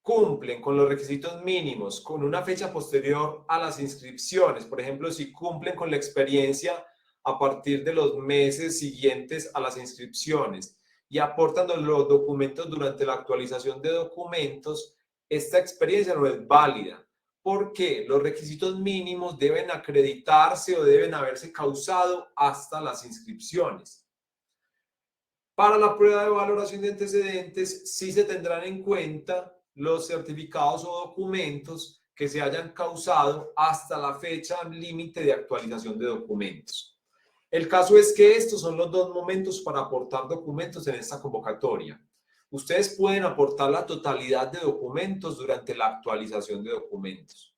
S1: cumplen con los requisitos mínimos con una fecha posterior a las inscripciones, por ejemplo, si cumplen con la experiencia a partir de los meses siguientes a las inscripciones y aportan los documentos durante la actualización de documentos, esta experiencia no es válida porque los requisitos mínimos deben acreditarse o deben haberse causado hasta las inscripciones. Para la prueba de valoración de antecedentes, sí se tendrán en cuenta los certificados o documentos que se hayan causado hasta la fecha límite de actualización de documentos. El caso es que estos son los dos momentos para aportar documentos en esta convocatoria. Ustedes pueden aportar la totalidad de documentos durante la actualización de documentos,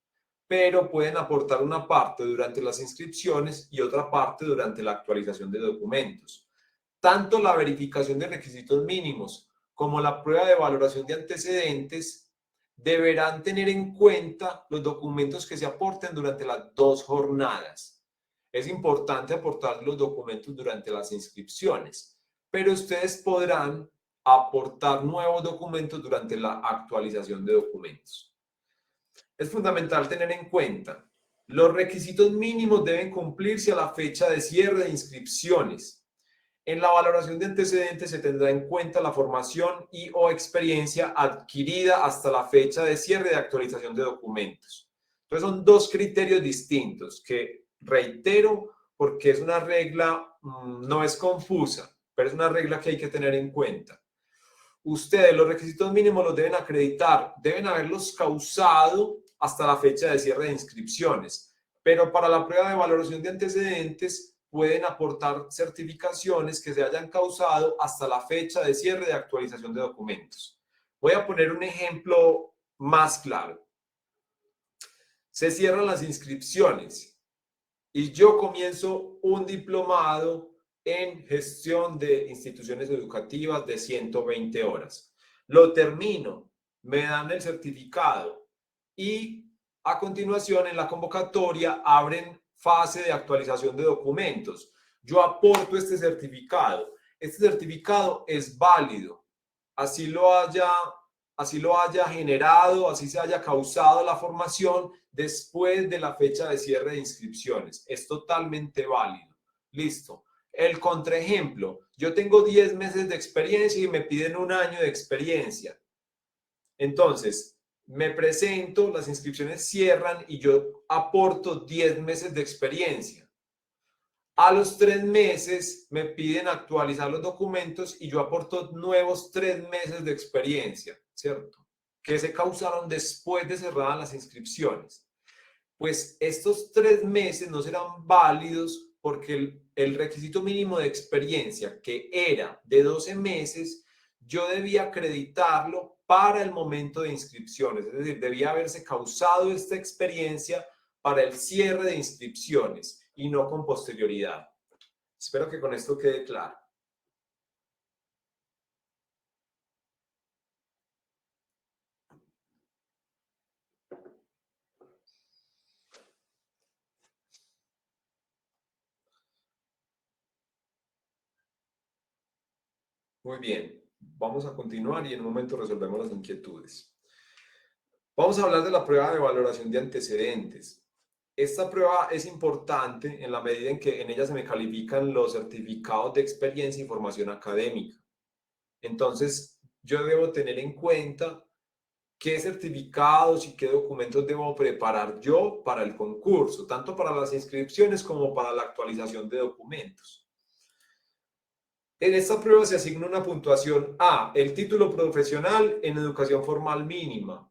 S1: pero pueden aportar una parte durante las inscripciones y otra parte durante la actualización de documentos. Tanto la verificación de requisitos mínimos como la prueba de valoración de antecedentes deberán tener en cuenta los documentos que se aporten durante las dos jornadas. Es importante aportar los documentos durante las inscripciones, pero ustedes podrán aportar nuevos documentos durante la actualización de documentos. Es fundamental tener en cuenta los requisitos mínimos deben cumplirse a la fecha de cierre de inscripciones. En la valoración de antecedentes se tendrá en cuenta la formación y o experiencia adquirida hasta la fecha de cierre de actualización de documentos. Entonces son dos criterios distintos que reitero porque es una regla, no es confusa, pero es una regla que hay que tener en cuenta. Ustedes los requisitos mínimos los deben acreditar, deben haberlos causado hasta la fecha de cierre de inscripciones, pero para la prueba de valoración de antecedentes pueden aportar certificaciones que se hayan causado hasta la fecha de cierre de actualización de documentos. Voy a poner un ejemplo más claro. Se cierran las inscripciones y yo comienzo un diplomado en gestión de instituciones educativas de 120 horas. Lo termino, me dan el certificado y a continuación en la convocatoria abren fase de actualización de documentos. Yo aporto este certificado. Este certificado es válido. Así lo haya generado, así se haya causado la formación después de la fecha de cierre de inscripciones. Es totalmente válido. Listo. El contraejemplo, yo tengo 10 meses de experiencia y me piden un año de experiencia. Entonces, me presento, las inscripciones cierran y yo aporto 10 meses de experiencia. A los 3 meses me piden actualizar los documentos y yo aporto nuevos 3 meses de experiencia, ¿cierto? Que se causaron después de cerradas las inscripciones. Pues estos 3 meses no serán válidos porque el requisito mínimo de experiencia, que era de 12 meses, yo debía acreditarlo para el momento de inscripciones. Es decir, debía haberse causado esta experiencia para el cierre de inscripciones y no con posterioridad. Espero que con esto quede claro. Muy bien, vamos a continuar y en un momento resolvemos las inquietudes. Vamos a hablar de la prueba de valoración de antecedentes. esta prueba es importante en la medida en que en ella se me califican los certificados de experiencia y formación académica. Entonces, yo debo tener en cuenta qué certificados y qué documentos debo preparar yo para el concurso, tanto para las inscripciones como para la actualización de documentos. En esta prueba se asigna una puntuación a el título profesional en educación formal mínima,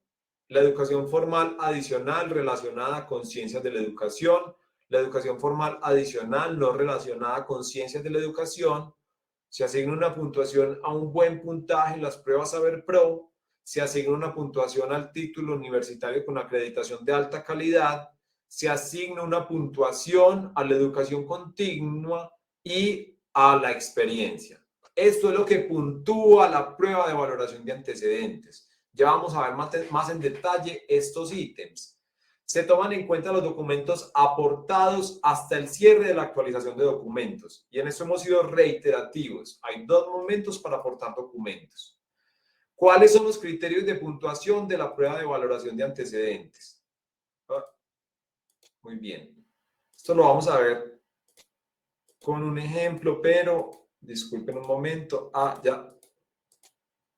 S1: la educación formal adicional relacionada con ciencias de la educación, la educación formal adicional no relacionada con ciencias de la educación. Se asigna una puntuación a un buen puntaje en las pruebas Saber Pro, se asigna una puntuación al título universitario con acreditación de alta calidad, se asigna una puntuación a la educación continua y a la experiencia. Esto es lo que puntúa la prueba de valoración de antecedentes. Ya vamos a ver más en detalle estos ítems. Se toman en cuenta los documentos aportados hasta el cierre de la actualización de documentos. Y en eso hemos sido reiterativos. Hay 2 momentos para aportar documentos. ¿Cuáles son los criterios de puntuación de la prueba de valoración de antecedentes? Muy bien. Esto lo vamos a ver con un ejemplo, pero disculpen un momento. Ya.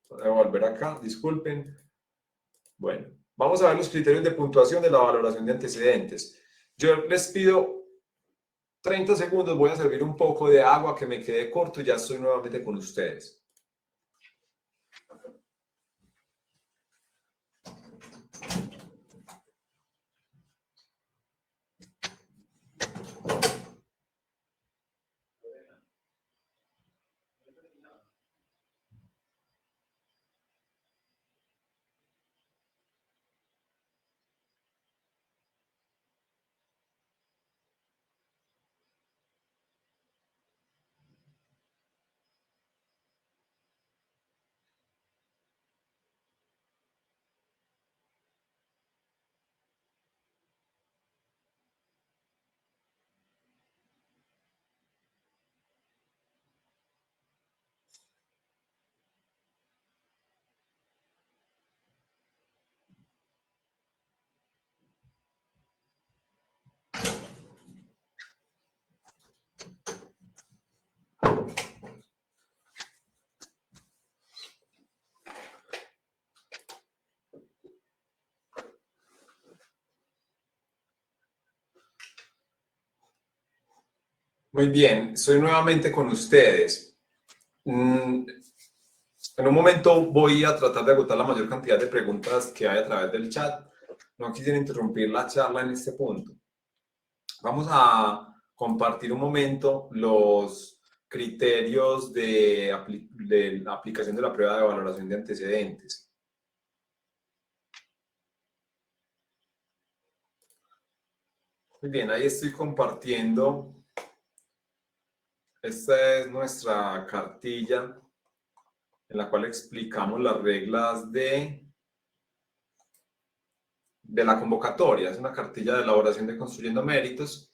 S1: Voy a volver acá, disculpen. Bueno, vamos a ver los criterios de puntuación de la valoración de antecedentes. Yo les pido 30 segundos, voy a servir un poco de agua que me quede corto y ya estoy nuevamente con ustedes. Muy bien, estoy nuevamente con ustedes. En un momento voy a tratar de agotar la mayor cantidad de preguntas que hay a través del chat. No quisiera interrumpir la charla en este punto. Vamos a compartir un momento los criterios de la aplicación de la prueba de valoración de antecedentes. Muy bien, ahí estoy compartiendo. Esta es nuestra cartilla en la cual explicamos las reglas de la convocatoria. Es una cartilla de elaboración de Construyendo Méritos.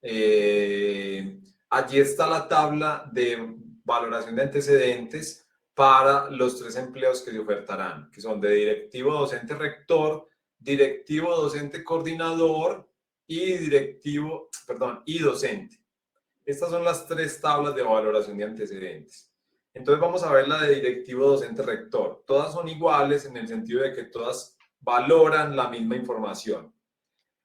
S1: Allí está la tabla de valoración de antecedentes para los 3 empleos que se ofertarán, que son de directivo docente rector, directivo docente coordinador y y docente. Estas son las 3 tablas de valoración de antecedentes. Entonces vamos a ver la de directivo docente rector. Todas son iguales en el sentido de que todas valoran la misma información.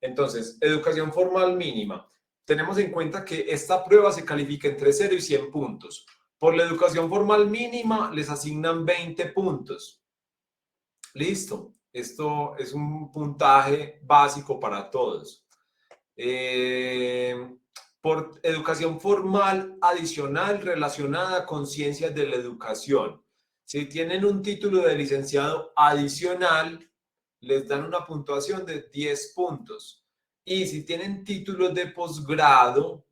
S1: Entonces, educación formal mínima. Tenemos en cuenta que esta prueba se califica entre 0 y 100 puntos. Por la educación formal mínima les asignan 20 puntos. Listo. Esto es un puntaje básico para todos. Por educación formal adicional relacionada con ciencias de la educación. Si tienen un título de licenciado adicional, les dan una puntuación de 10 puntos. Y si tienen títulos de posgrado,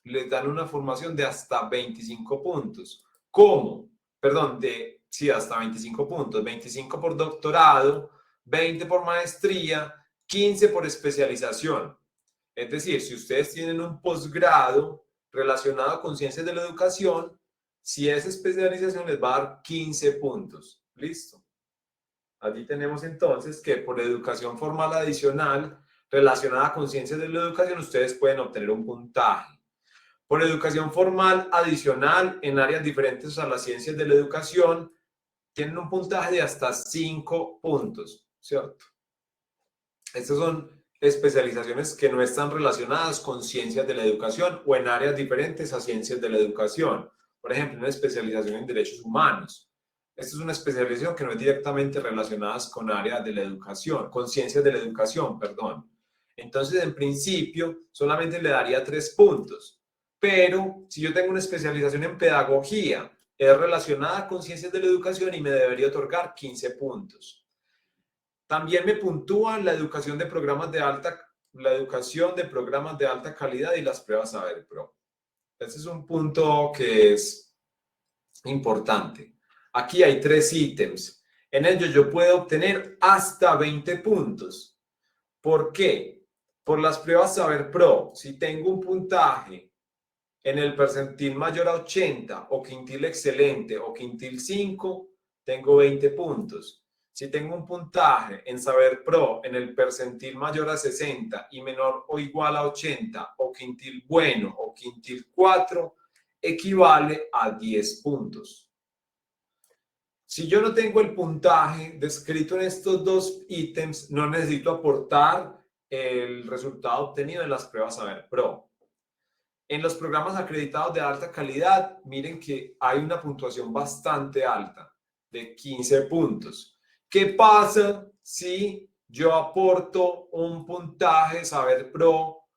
S1: les dan una formación de hasta 25 puntos. ¿Cómo? Perdón, sí, hasta 25 puntos. 25 por doctorado, 20 por maestría, 15 por especialización. Es decir, si ustedes tienen un posgrado relacionado con ciencias de la educación, si es especialización les va a dar 15 puntos. Listo. Allí tenemos entonces que por educación formal adicional relacionada con ciencias de la educación, ustedes pueden obtener un puntaje. Por educación formal adicional en áreas diferentes a las ciencias de la educación, tienen un puntaje de hasta 5 puntos, ¿cierto? Estas son especializaciones que no están relacionadas con ciencias de la educación o en áreas diferentes a ciencias de la educación. Por ejemplo, una especialización en derechos humanos. Esta es una especialización que no es directamente relacionada con áreas de la educación, con ciencias de la educación, perdón. Entonces, en principio, solamente le daría 3 puntos. Pero si yo tengo una especialización en pedagogía, es relacionada con ciencias de la educación y me debería otorgar 15 puntos. También me puntúan la educación de programas de alta calidad y las pruebas Saber Pro. Este es un punto que es importante. Aquí hay 3 ítems. En ellos yo puedo obtener hasta 20 puntos. ¿Por qué? Por las pruebas Saber Pro, si tengo un puntaje en el percentil mayor a 80 o quintil excelente o quintil 5, tengo 20 puntos. Si tengo un puntaje en Saber Pro en el percentil mayor a 60 y menor o igual a 80 o quintil bueno o quintil 4, equivale a 10 puntos. Si yo no tengo el puntaje descrito en estos 2 ítems, no necesito aportar el resultado obtenido en las pruebas Saber Pro. En los programas acreditados de alta calidad, miren que hay una puntuación bastante alta, de 15 puntos. ¿Qué pasa si yo aporto un puntaje Saber Pro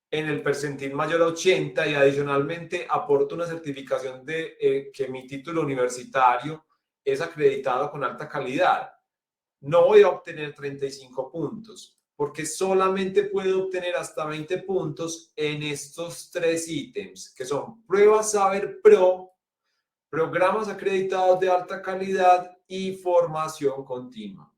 S1: en el percentil mayor a 80 y adicionalmente aporto una certificación de que mi título universitario es acreditado con alta calidad? No voy a obtener 35 puntos, porque solamente puedo obtener hasta 20 puntos en estos 3 ítems, que son pruebas Saber Pro, programas acreditados de alta calidad y formación continua.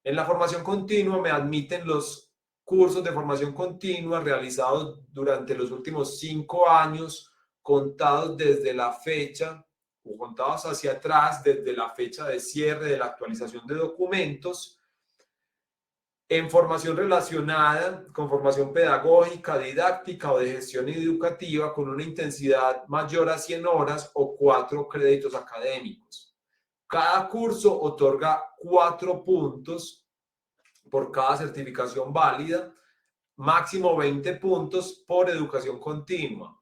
S1: En la formación continua me admiten los cursos de formación continua realizados durante los últimos 5 años, contados desde la fecha o contados hacia atrás desde la fecha de cierre de la actualización de documentos, en formación relacionada con formación pedagógica, didáctica o de gestión educativa con una intensidad mayor a 100 horas o 4 créditos académicos. Cada curso otorga 4 puntos por cada certificación válida, máximo 20 puntos por educación continua.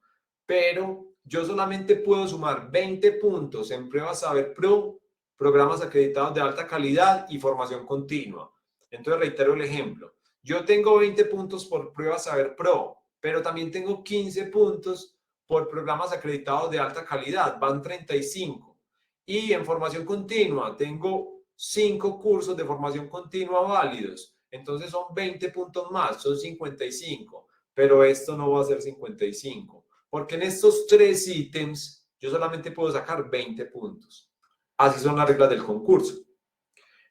S1: Pero yo solamente puedo sumar 20 puntos en pruebas Saber Pro, programas acreditados de alta calidad y formación continua. Entonces reitero el ejemplo. Yo tengo 20 puntos por pruebas Saber Pro, pero también tengo 15 puntos por programas acreditados de alta calidad, van 35. Y en formación continua tengo 5 cursos de formación continua válidos. Entonces son 20 puntos más, son 55. Pero esto no va a ser 55, porque en estos 3 ítems yo solamente puedo sacar 20 puntos. Así son las reglas del concurso.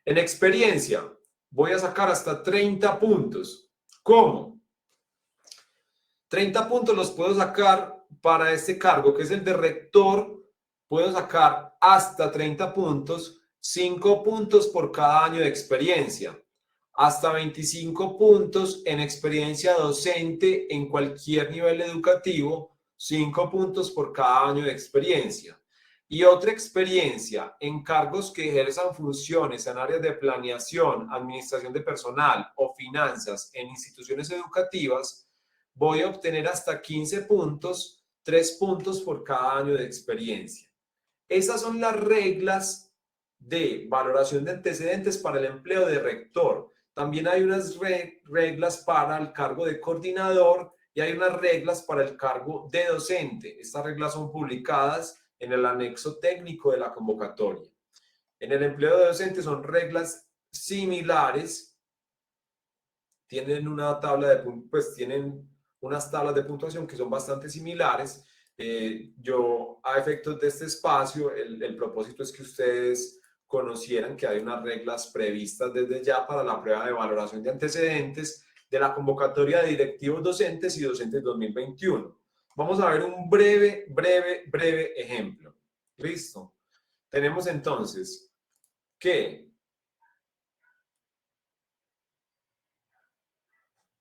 S1: En experiencia, voy a sacar hasta 30 puntos. ¿Cómo? 30 puntos los puedo sacar para este cargo, que es el de rector. Puedo sacar hasta 30 puntos, 5 puntos por cada año de experiencia, hasta 25 puntos en experiencia docente en cualquier nivel educativo, 5 puntos por cada año de experiencia. Y otra experiencia en cargos que ejerzan funciones en áreas de planeación, administración de personal o finanzas en instituciones educativas, voy a obtener hasta 15 puntos, 3 puntos por cada año de experiencia. Esas son las reglas de valoración de antecedentes para el empleo de rector. También hay unas reglas para el cargo de coordinador y hay unas reglas para el cargo de docente. Estas reglas son publicadas en el anexo técnico de la convocatoria. En el empleo de docente son reglas similares. Tienen una tabla de, pues tienen unas tablas de puntuación que son bastante similares. Yo, a efectos de este espacio, el propósito es que ustedes conocieran que hay unas reglas previstas desde ya para la prueba de valoración de antecedentes de la convocatoria de directivos docentes y docentes 2021. Vamos a ver un breve ejemplo. ¿Listo? Tenemos entonces que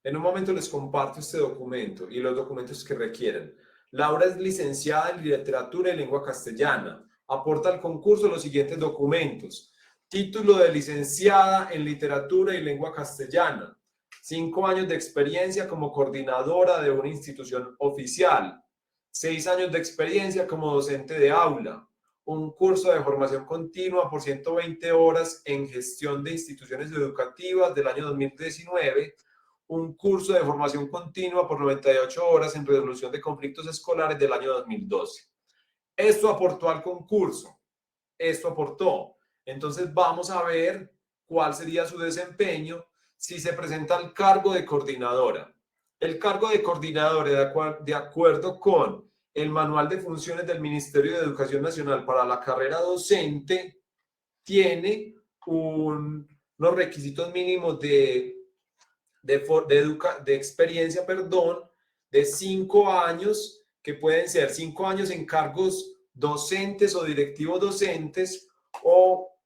S1: En un momento les comparto este documento y los documentos que requieren. Laura es licenciada en literatura y lengua castellana. Aporta al concurso los siguientes documentos. Título de licenciada en literatura y lengua castellana. 5 años de experiencia como coordinadora de una institución oficial. 6 años de experiencia como docente de aula. Un curso de formación continua por 120 horas en gestión de instituciones educativas del año 2019. Un curso de formación continua por 98 horas en resolución de conflictos escolares del año 2012. Esto aportó al concurso. Esto aportó. Entonces vamos a ver cuál sería su desempeño si se presenta al cargo de coordinadora. El cargo de coordinadora, de acuerdo con el Manual de Funciones del Ministerio de Educación Nacional para la carrera docente, tiene unos requisitos mínimos de experiencia, de 5 años, que pueden ser 5 años en cargos docentes o directivos docentes, o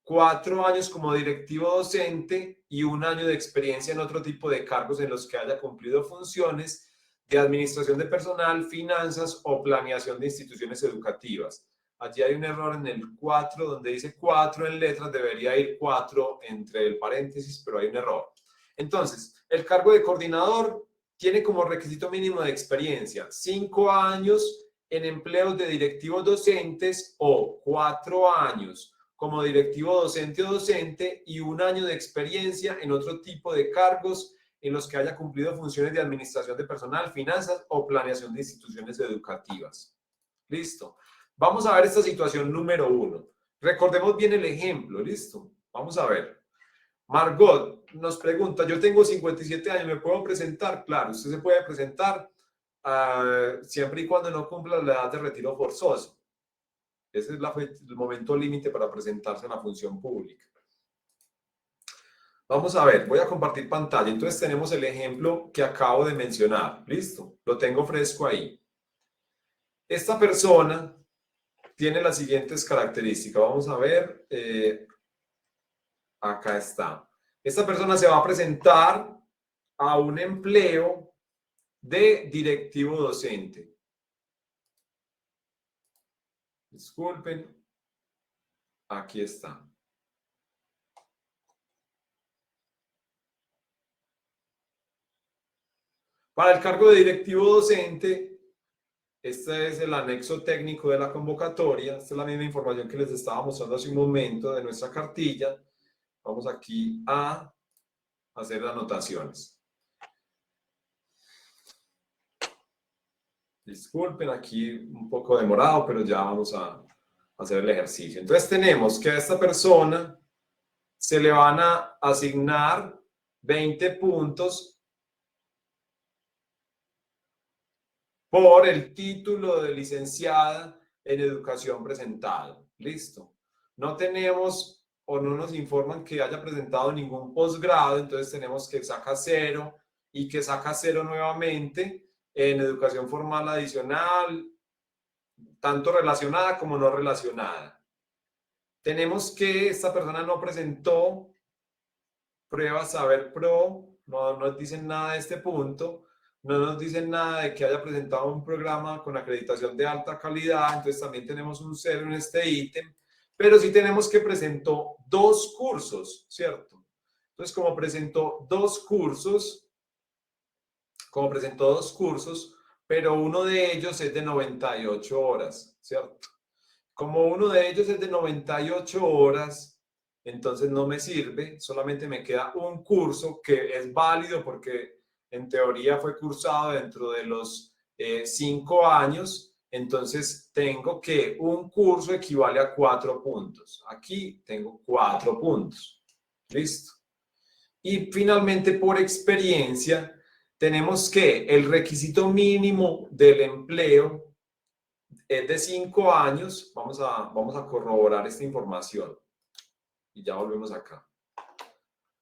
S1: 4 años como directivo docente y 1 año de experiencia en otro tipo de cargos en los que haya cumplido funciones de administración de personal, finanzas o planeación de instituciones educativas. Allí hay un error en el 4, donde dice 4 en letras, debería ir 4 entre el paréntesis, pero hay un error. Entonces, el cargo de coordinador tiene como requisito mínimo de experiencia 5 años en empleos de directivos docentes o 4 años como directivo docente o docente y 1 año de experiencia en otro tipo de cargos en los que haya cumplido funciones de administración de personal, finanzas o planeación de instituciones educativas. Listo. Vamos a ver esta situación número 1. Recordemos bien el ejemplo, ¿listo? Vamos a ver. Margot nos pregunta, yo tengo 57 años, ¿me puedo presentar? Claro, usted se puede presentar siempre y cuando no cumpla la edad de retiro forzoso. Ese es el momento límite para presentarse en la función pública. Vamos a ver, voy a compartir pantalla. Entonces tenemos el ejemplo que acabo de mencionar. Listo, lo tengo fresco ahí. Esta persona tiene las siguientes características. Vamos a ver, acá está. Esta persona se va a presentar a un empleo de directivo docente. Disculpen, aquí está. Para el cargo de directivo docente, este es el anexo técnico de la convocatoria. Esta es la misma información que les estaba mostrando hace un momento de nuestra cartilla. Vamos aquí a hacer anotaciones. Disculpen, aquí un poco demorado, pero ya vamos a hacer el ejercicio. Entonces tenemos que a esta persona se le van a asignar 20 puntos por el título de licenciada en educación presentado. Listo. No tenemos o no nos informan que haya presentado ningún posgrado, entonces tenemos que saca 0 y que saca 0 nuevamente en educación formal adicional, tanto relacionada como no relacionada. Tenemos que esta persona no presentó pruebas Saber Pro, no nos dicen nada de este punto. No nos dicen nada de que haya presentado un programa con acreditación de alta calidad, entonces también tenemos un 0 en este ítem, pero sí tenemos que presentó 2 cursos, ¿cierto? Entonces, como presentó 2 cursos, pero uno de ellos es de 98 horas, ¿cierto? Como uno de ellos es de 98 horas, entonces no me sirve, solamente me queda un curso que es válido porque en teoría fue cursado dentro de los 5 años, entonces tengo que un curso equivale a 4 puntos. Aquí tengo 4 puntos. ¿Listo? Y finalmente, por experiencia, tenemos que el requisito mínimo del empleo es de 5 años. Vamos a corroborar esta información. Y ya volvemos acá.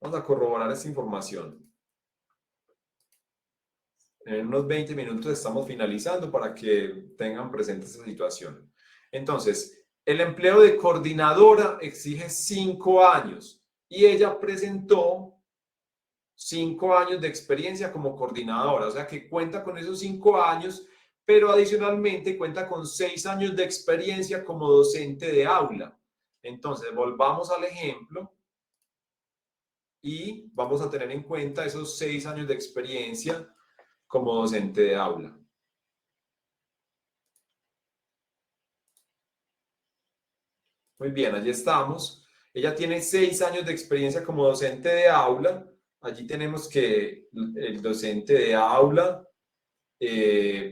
S1: Vamos a corroborar esta información. En unos 20 minutos estamos finalizando para que tengan presente esta situación. Entonces, el empleo de coordinadora exige 5 años y ella presentó 5 años de experiencia como coordinadora, o sea que cuenta con esos 5 años, pero adicionalmente cuenta con 6 años de experiencia como docente de aula. Entonces, volvamos al ejemplo y vamos a tener en cuenta esos 6 años de experiencia como docente de aula. Muy bien, allí estamos. Ella tiene 6 años de experiencia como docente de aula. Allí tenemos que el docente de aula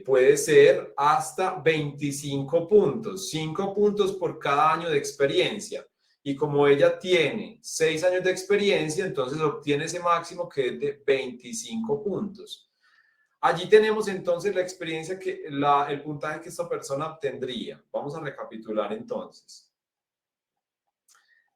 S1: puede ser hasta 25 puntos, 5 puntos por cada año de experiencia. Y como ella tiene 6 años de experiencia, entonces obtiene ese máximo que es de 25 puntos. Allí tenemos entonces la experiencia el puntaje que esta persona obtendría. Vamos a recapitular entonces.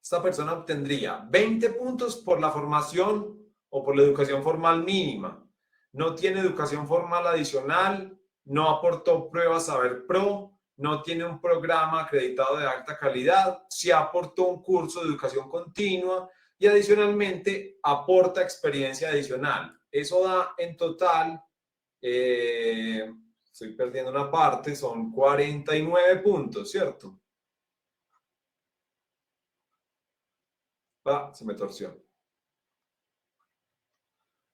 S1: Esta persona obtendría 20 puntos por la formación o por la educación formal mínima. No tiene educación formal adicional, no aportó pruebas Saber Pro, no tiene un programa acreditado de alta calidad, sí aportó un curso de educación continua y adicionalmente aporta experiencia adicional. Eso da en total, estoy perdiendo una parte, son 49 puntos, ¿cierto? Se me torció.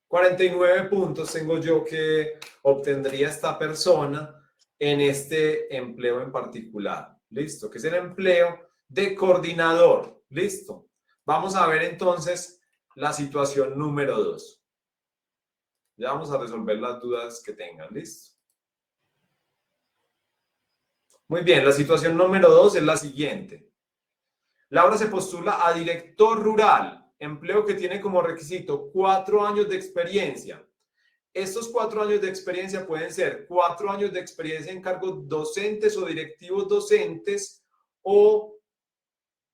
S1: 49 puntos tengo yo que obtendría esta persona en este empleo en particular. ¿Listo? Que es el empleo de coordinador. ¿Listo? Vamos a ver entonces la situación número 2. Ya vamos a resolver las dudas que tengan. ¿Listo? Muy bien, la situación número 2 es la siguiente. Laura se postula a director rural, empleo que tiene como requisito 4 años de experiencia. Estos 4 años de experiencia pueden ser 4 años de experiencia en cargos docentes o directivos docentes o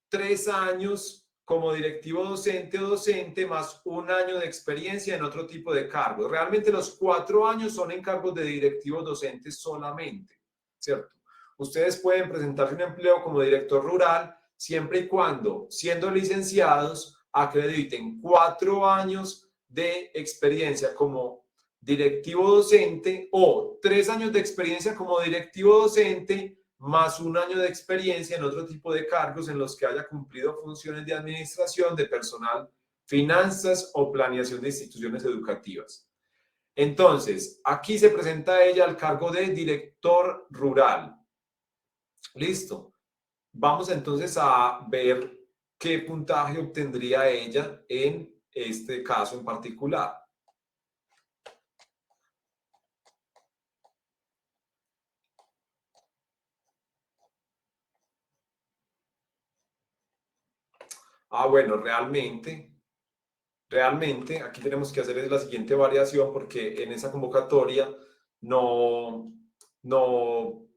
S1: 3 años como directivo docente o docente más 1 año de experiencia en otro tipo de cargos. Realmente los 4 años son en cargos de directivos docentes solamente, ¿cierto? Ustedes pueden presentarse un empleo como director rural siempre y cuando, siendo licenciados, acrediten 4 años de experiencia como directivo docente o 3 años de experiencia como directivo docente más 1 año de experiencia en otro tipo de cargos en los que haya cumplido funciones de administración, de personal, finanzas o planeación de instituciones educativas. Entonces, aquí se presenta ella al cargo de director rural. Listo. Vamos entonces a ver qué puntaje obtendría ella en este caso en particular. Bueno, realmente, aquí tenemos que hacer la siguiente variación porque en esa convocatoria no, no,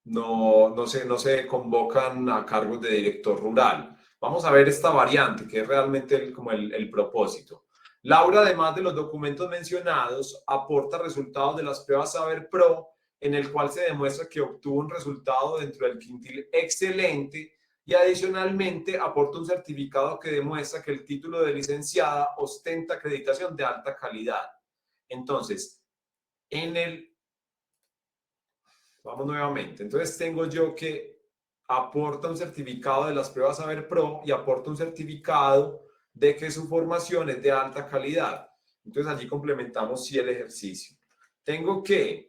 S1: no se convocan a cargos de director rural. Vamos a ver esta variante que es realmente como el propósito. Laura, además de los documentos mencionados, aporta resultados de las pruebas Saber Pro, en el cual se demuestra que obtuvo un resultado dentro del quintil excelente y adicionalmente aporta un certificado que demuestra que el título de licenciada ostenta acreditación de alta calidad. Entonces, vamos nuevamente. Entonces tengo yo que aporta un certificado de las pruebas Saber Pro y aporta un certificado de que su formación es de alta calidad. Entonces allí complementamos sí el ejercicio. Tengo que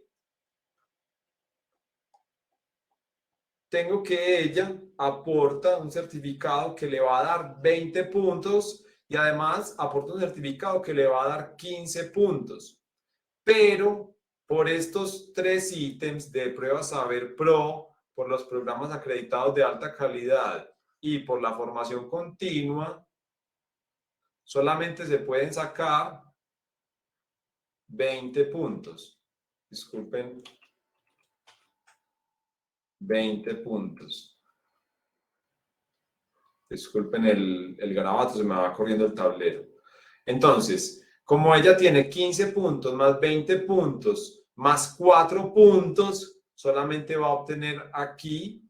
S1: ella aporta un certificado que le va a dar 20 puntos y además aporta un certificado que le va a dar 15 puntos. Pero por estos 3 ítems de pruebas Saber Pro, por los programas acreditados de alta calidad y por la formación continua, solamente se pueden sacar 20 puntos. Disculpen, 20 puntos. Disculpen el garabato, se me va corriendo el tablero. Entonces, como ella tiene 15 puntos más 20 puntos más 4 puntos, solamente va a obtener aquí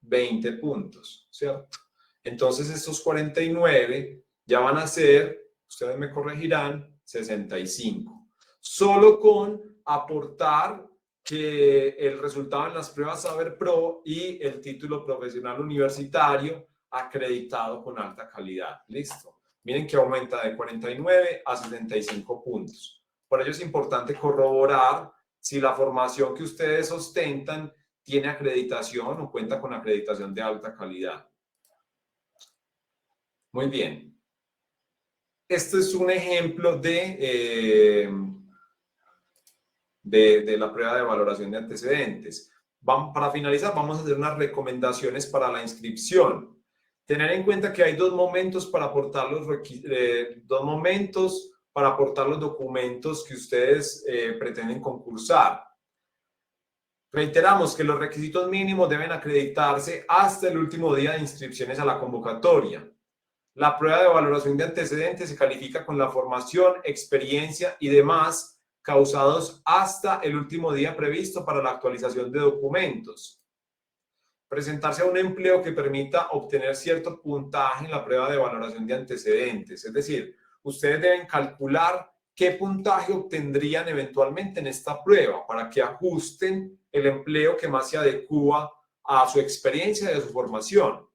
S1: 20 puntos, ¿cierto? Entonces estos 49 ya van a ser ustedes me corregirán, 65. Solo con aportar que el resultado en las pruebas Saber Pro y el título profesional universitario acreditado con alta calidad. Listo. Miren que aumenta de 49 a 75 puntos. Por ello es importante corroborar si la formación que ustedes ostentan tiene acreditación o cuenta con acreditación de alta calidad. Muy bien. Este es un ejemplo de la prueba de valoración de antecedentes. Para finalizar, vamos a hacer unas recomendaciones para la inscripción. Tener en cuenta que hay dos momentos para aportar los documentos que ustedes pretenden concursar. Reiteramos que los requisitos mínimos deben acreditarse hasta el último día de inscripciones a la convocatoria. La prueba de valoración de antecedentes se califica con la formación, experiencia y demás causados hasta el último día previsto para la actualización de documentos. Presentarse a un empleo que permita obtener cierto puntaje en la prueba de valoración de antecedentes. Es decir, ustedes deben calcular qué puntaje obtendrían eventualmente en esta prueba para que ajusten el empleo que más se adecua a su experiencia y a su formación.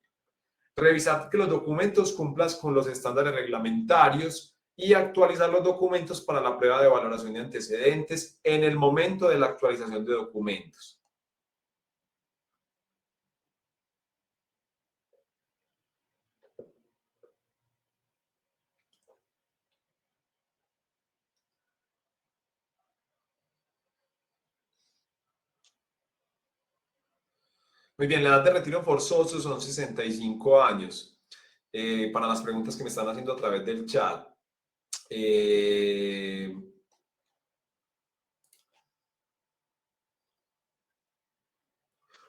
S1: Revisar que los documentos cumplan con los estándares reglamentarios y actualizar los documentos para la prueba de valoración de antecedentes en el momento de la actualización de documentos. Muy bien, la edad de retiro forzoso son 65 años. Para las preguntas que me están haciendo a través del chat.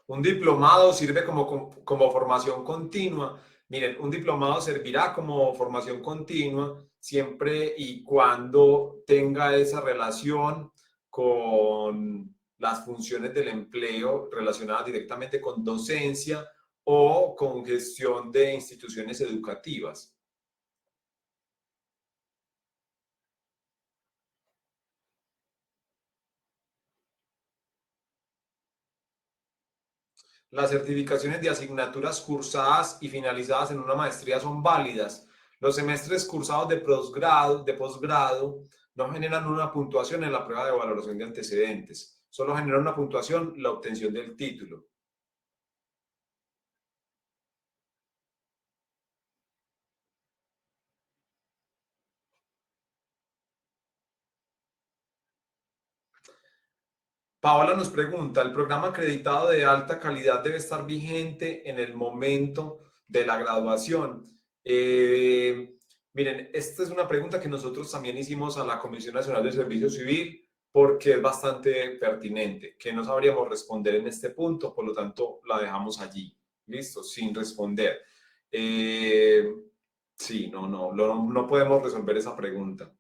S1: Un diplomado sirve como formación continua. Miren, un diplomado servirá como formación continua siempre y cuando tenga esa relación con las funciones del empleo relacionadas directamente con docencia o con gestión de instituciones educativas. Las certificaciones de asignaturas cursadas y finalizadas en una maestría son válidas. Los semestres cursados de posgrado no generan una puntuación en la prueba de valoración de antecedentes. Solo generan una puntuación la obtención del título. Paola nos pregunta, ¿el programa acreditado de alta calidad debe estar vigente en el momento de la graduación? Miren, esta es una pregunta que nosotros también hicimos a la Comisión Nacional de Servicio Civil porque es bastante pertinente, que no sabríamos responder en este punto, por lo tanto la dejamos allí, listo, sin responder. Sí, no podemos resolver esa pregunta.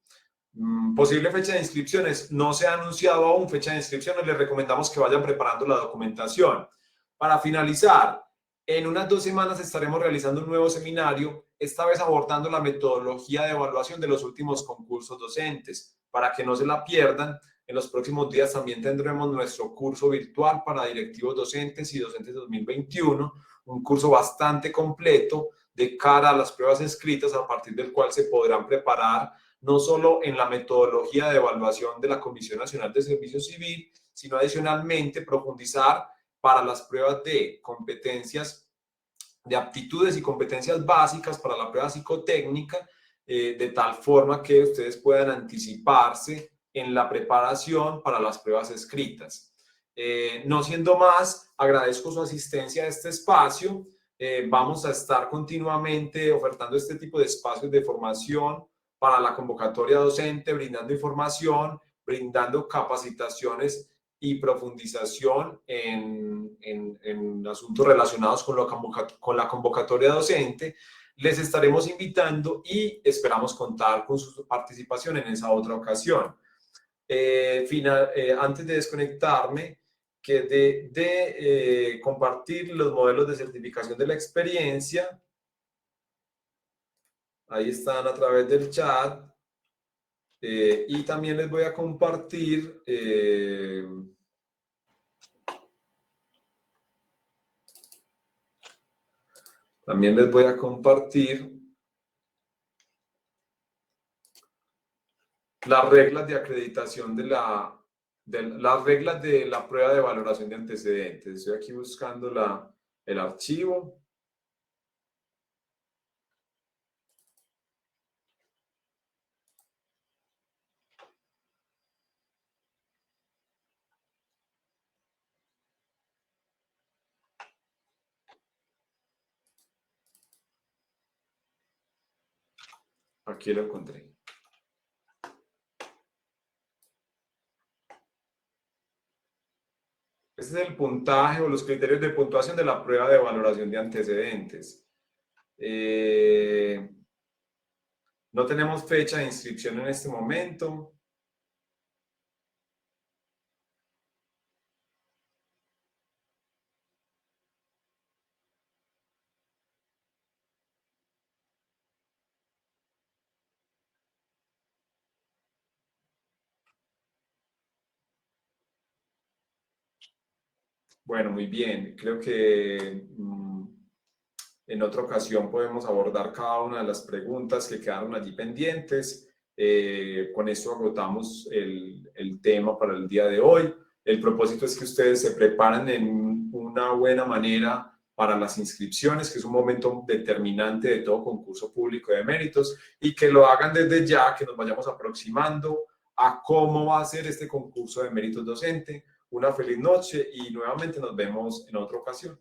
S1: Posible fecha de inscripciones. No se ha anunciado aún fecha de inscripciones. Les recomendamos que vayan preparando la documentación. Para finalizar, en unas 2 semanas estaremos realizando un nuevo seminario, esta vez abordando la metodología de evaluación de los últimos concursos docentes. Para que no se la pierdan, en los próximos días también tendremos nuestro curso virtual para directivos docentes y docentes 2021, un curso bastante completo de cara a las pruebas escritas, a partir del cual se podrán preparar no solo en la metodología de evaluación de la Comisión Nacional de Servicio Civil, sino adicionalmente profundizar para las pruebas de competencias, de aptitudes y competencias básicas para la prueba psicotécnica, de tal forma que ustedes puedan anticiparse en la preparación para las pruebas escritas. No siendo más, agradezco su asistencia a este espacio. Vamos a estar continuamente ofertando este tipo de espacios de formación para la convocatoria docente, brindando información, brindando capacitaciones y profundización en asuntos relacionados con la convocatoria docente. Les estaremos invitando y esperamos contar con su participación en esa otra ocasión. Antes de desconectarme, que de compartir los modelos de certificación de la experiencia. Ahí están a través del chat. Y también les voy a compartir las reglas de acreditación las reglas de la prueba de valoración de antecedentes. Estoy aquí buscando el archivo. Aquí lo encontré. Este es el puntaje o los criterios de puntuación de la prueba de valoración de antecedentes. No tenemos fecha de inscripción en este momento. Bueno, muy bien. Creo que en otra ocasión podemos abordar cada una de las preguntas que quedaron allí pendientes. Con esto agotamos el tema para el día de hoy. El propósito es que ustedes se preparen en una buena manera para las inscripciones, que es un momento determinante de todo concurso público de méritos, y que lo hagan desde ya, que nos vayamos aproximando a cómo va a ser este concurso de méritos docente. Una feliz noche y nuevamente nos vemos en otra ocasión.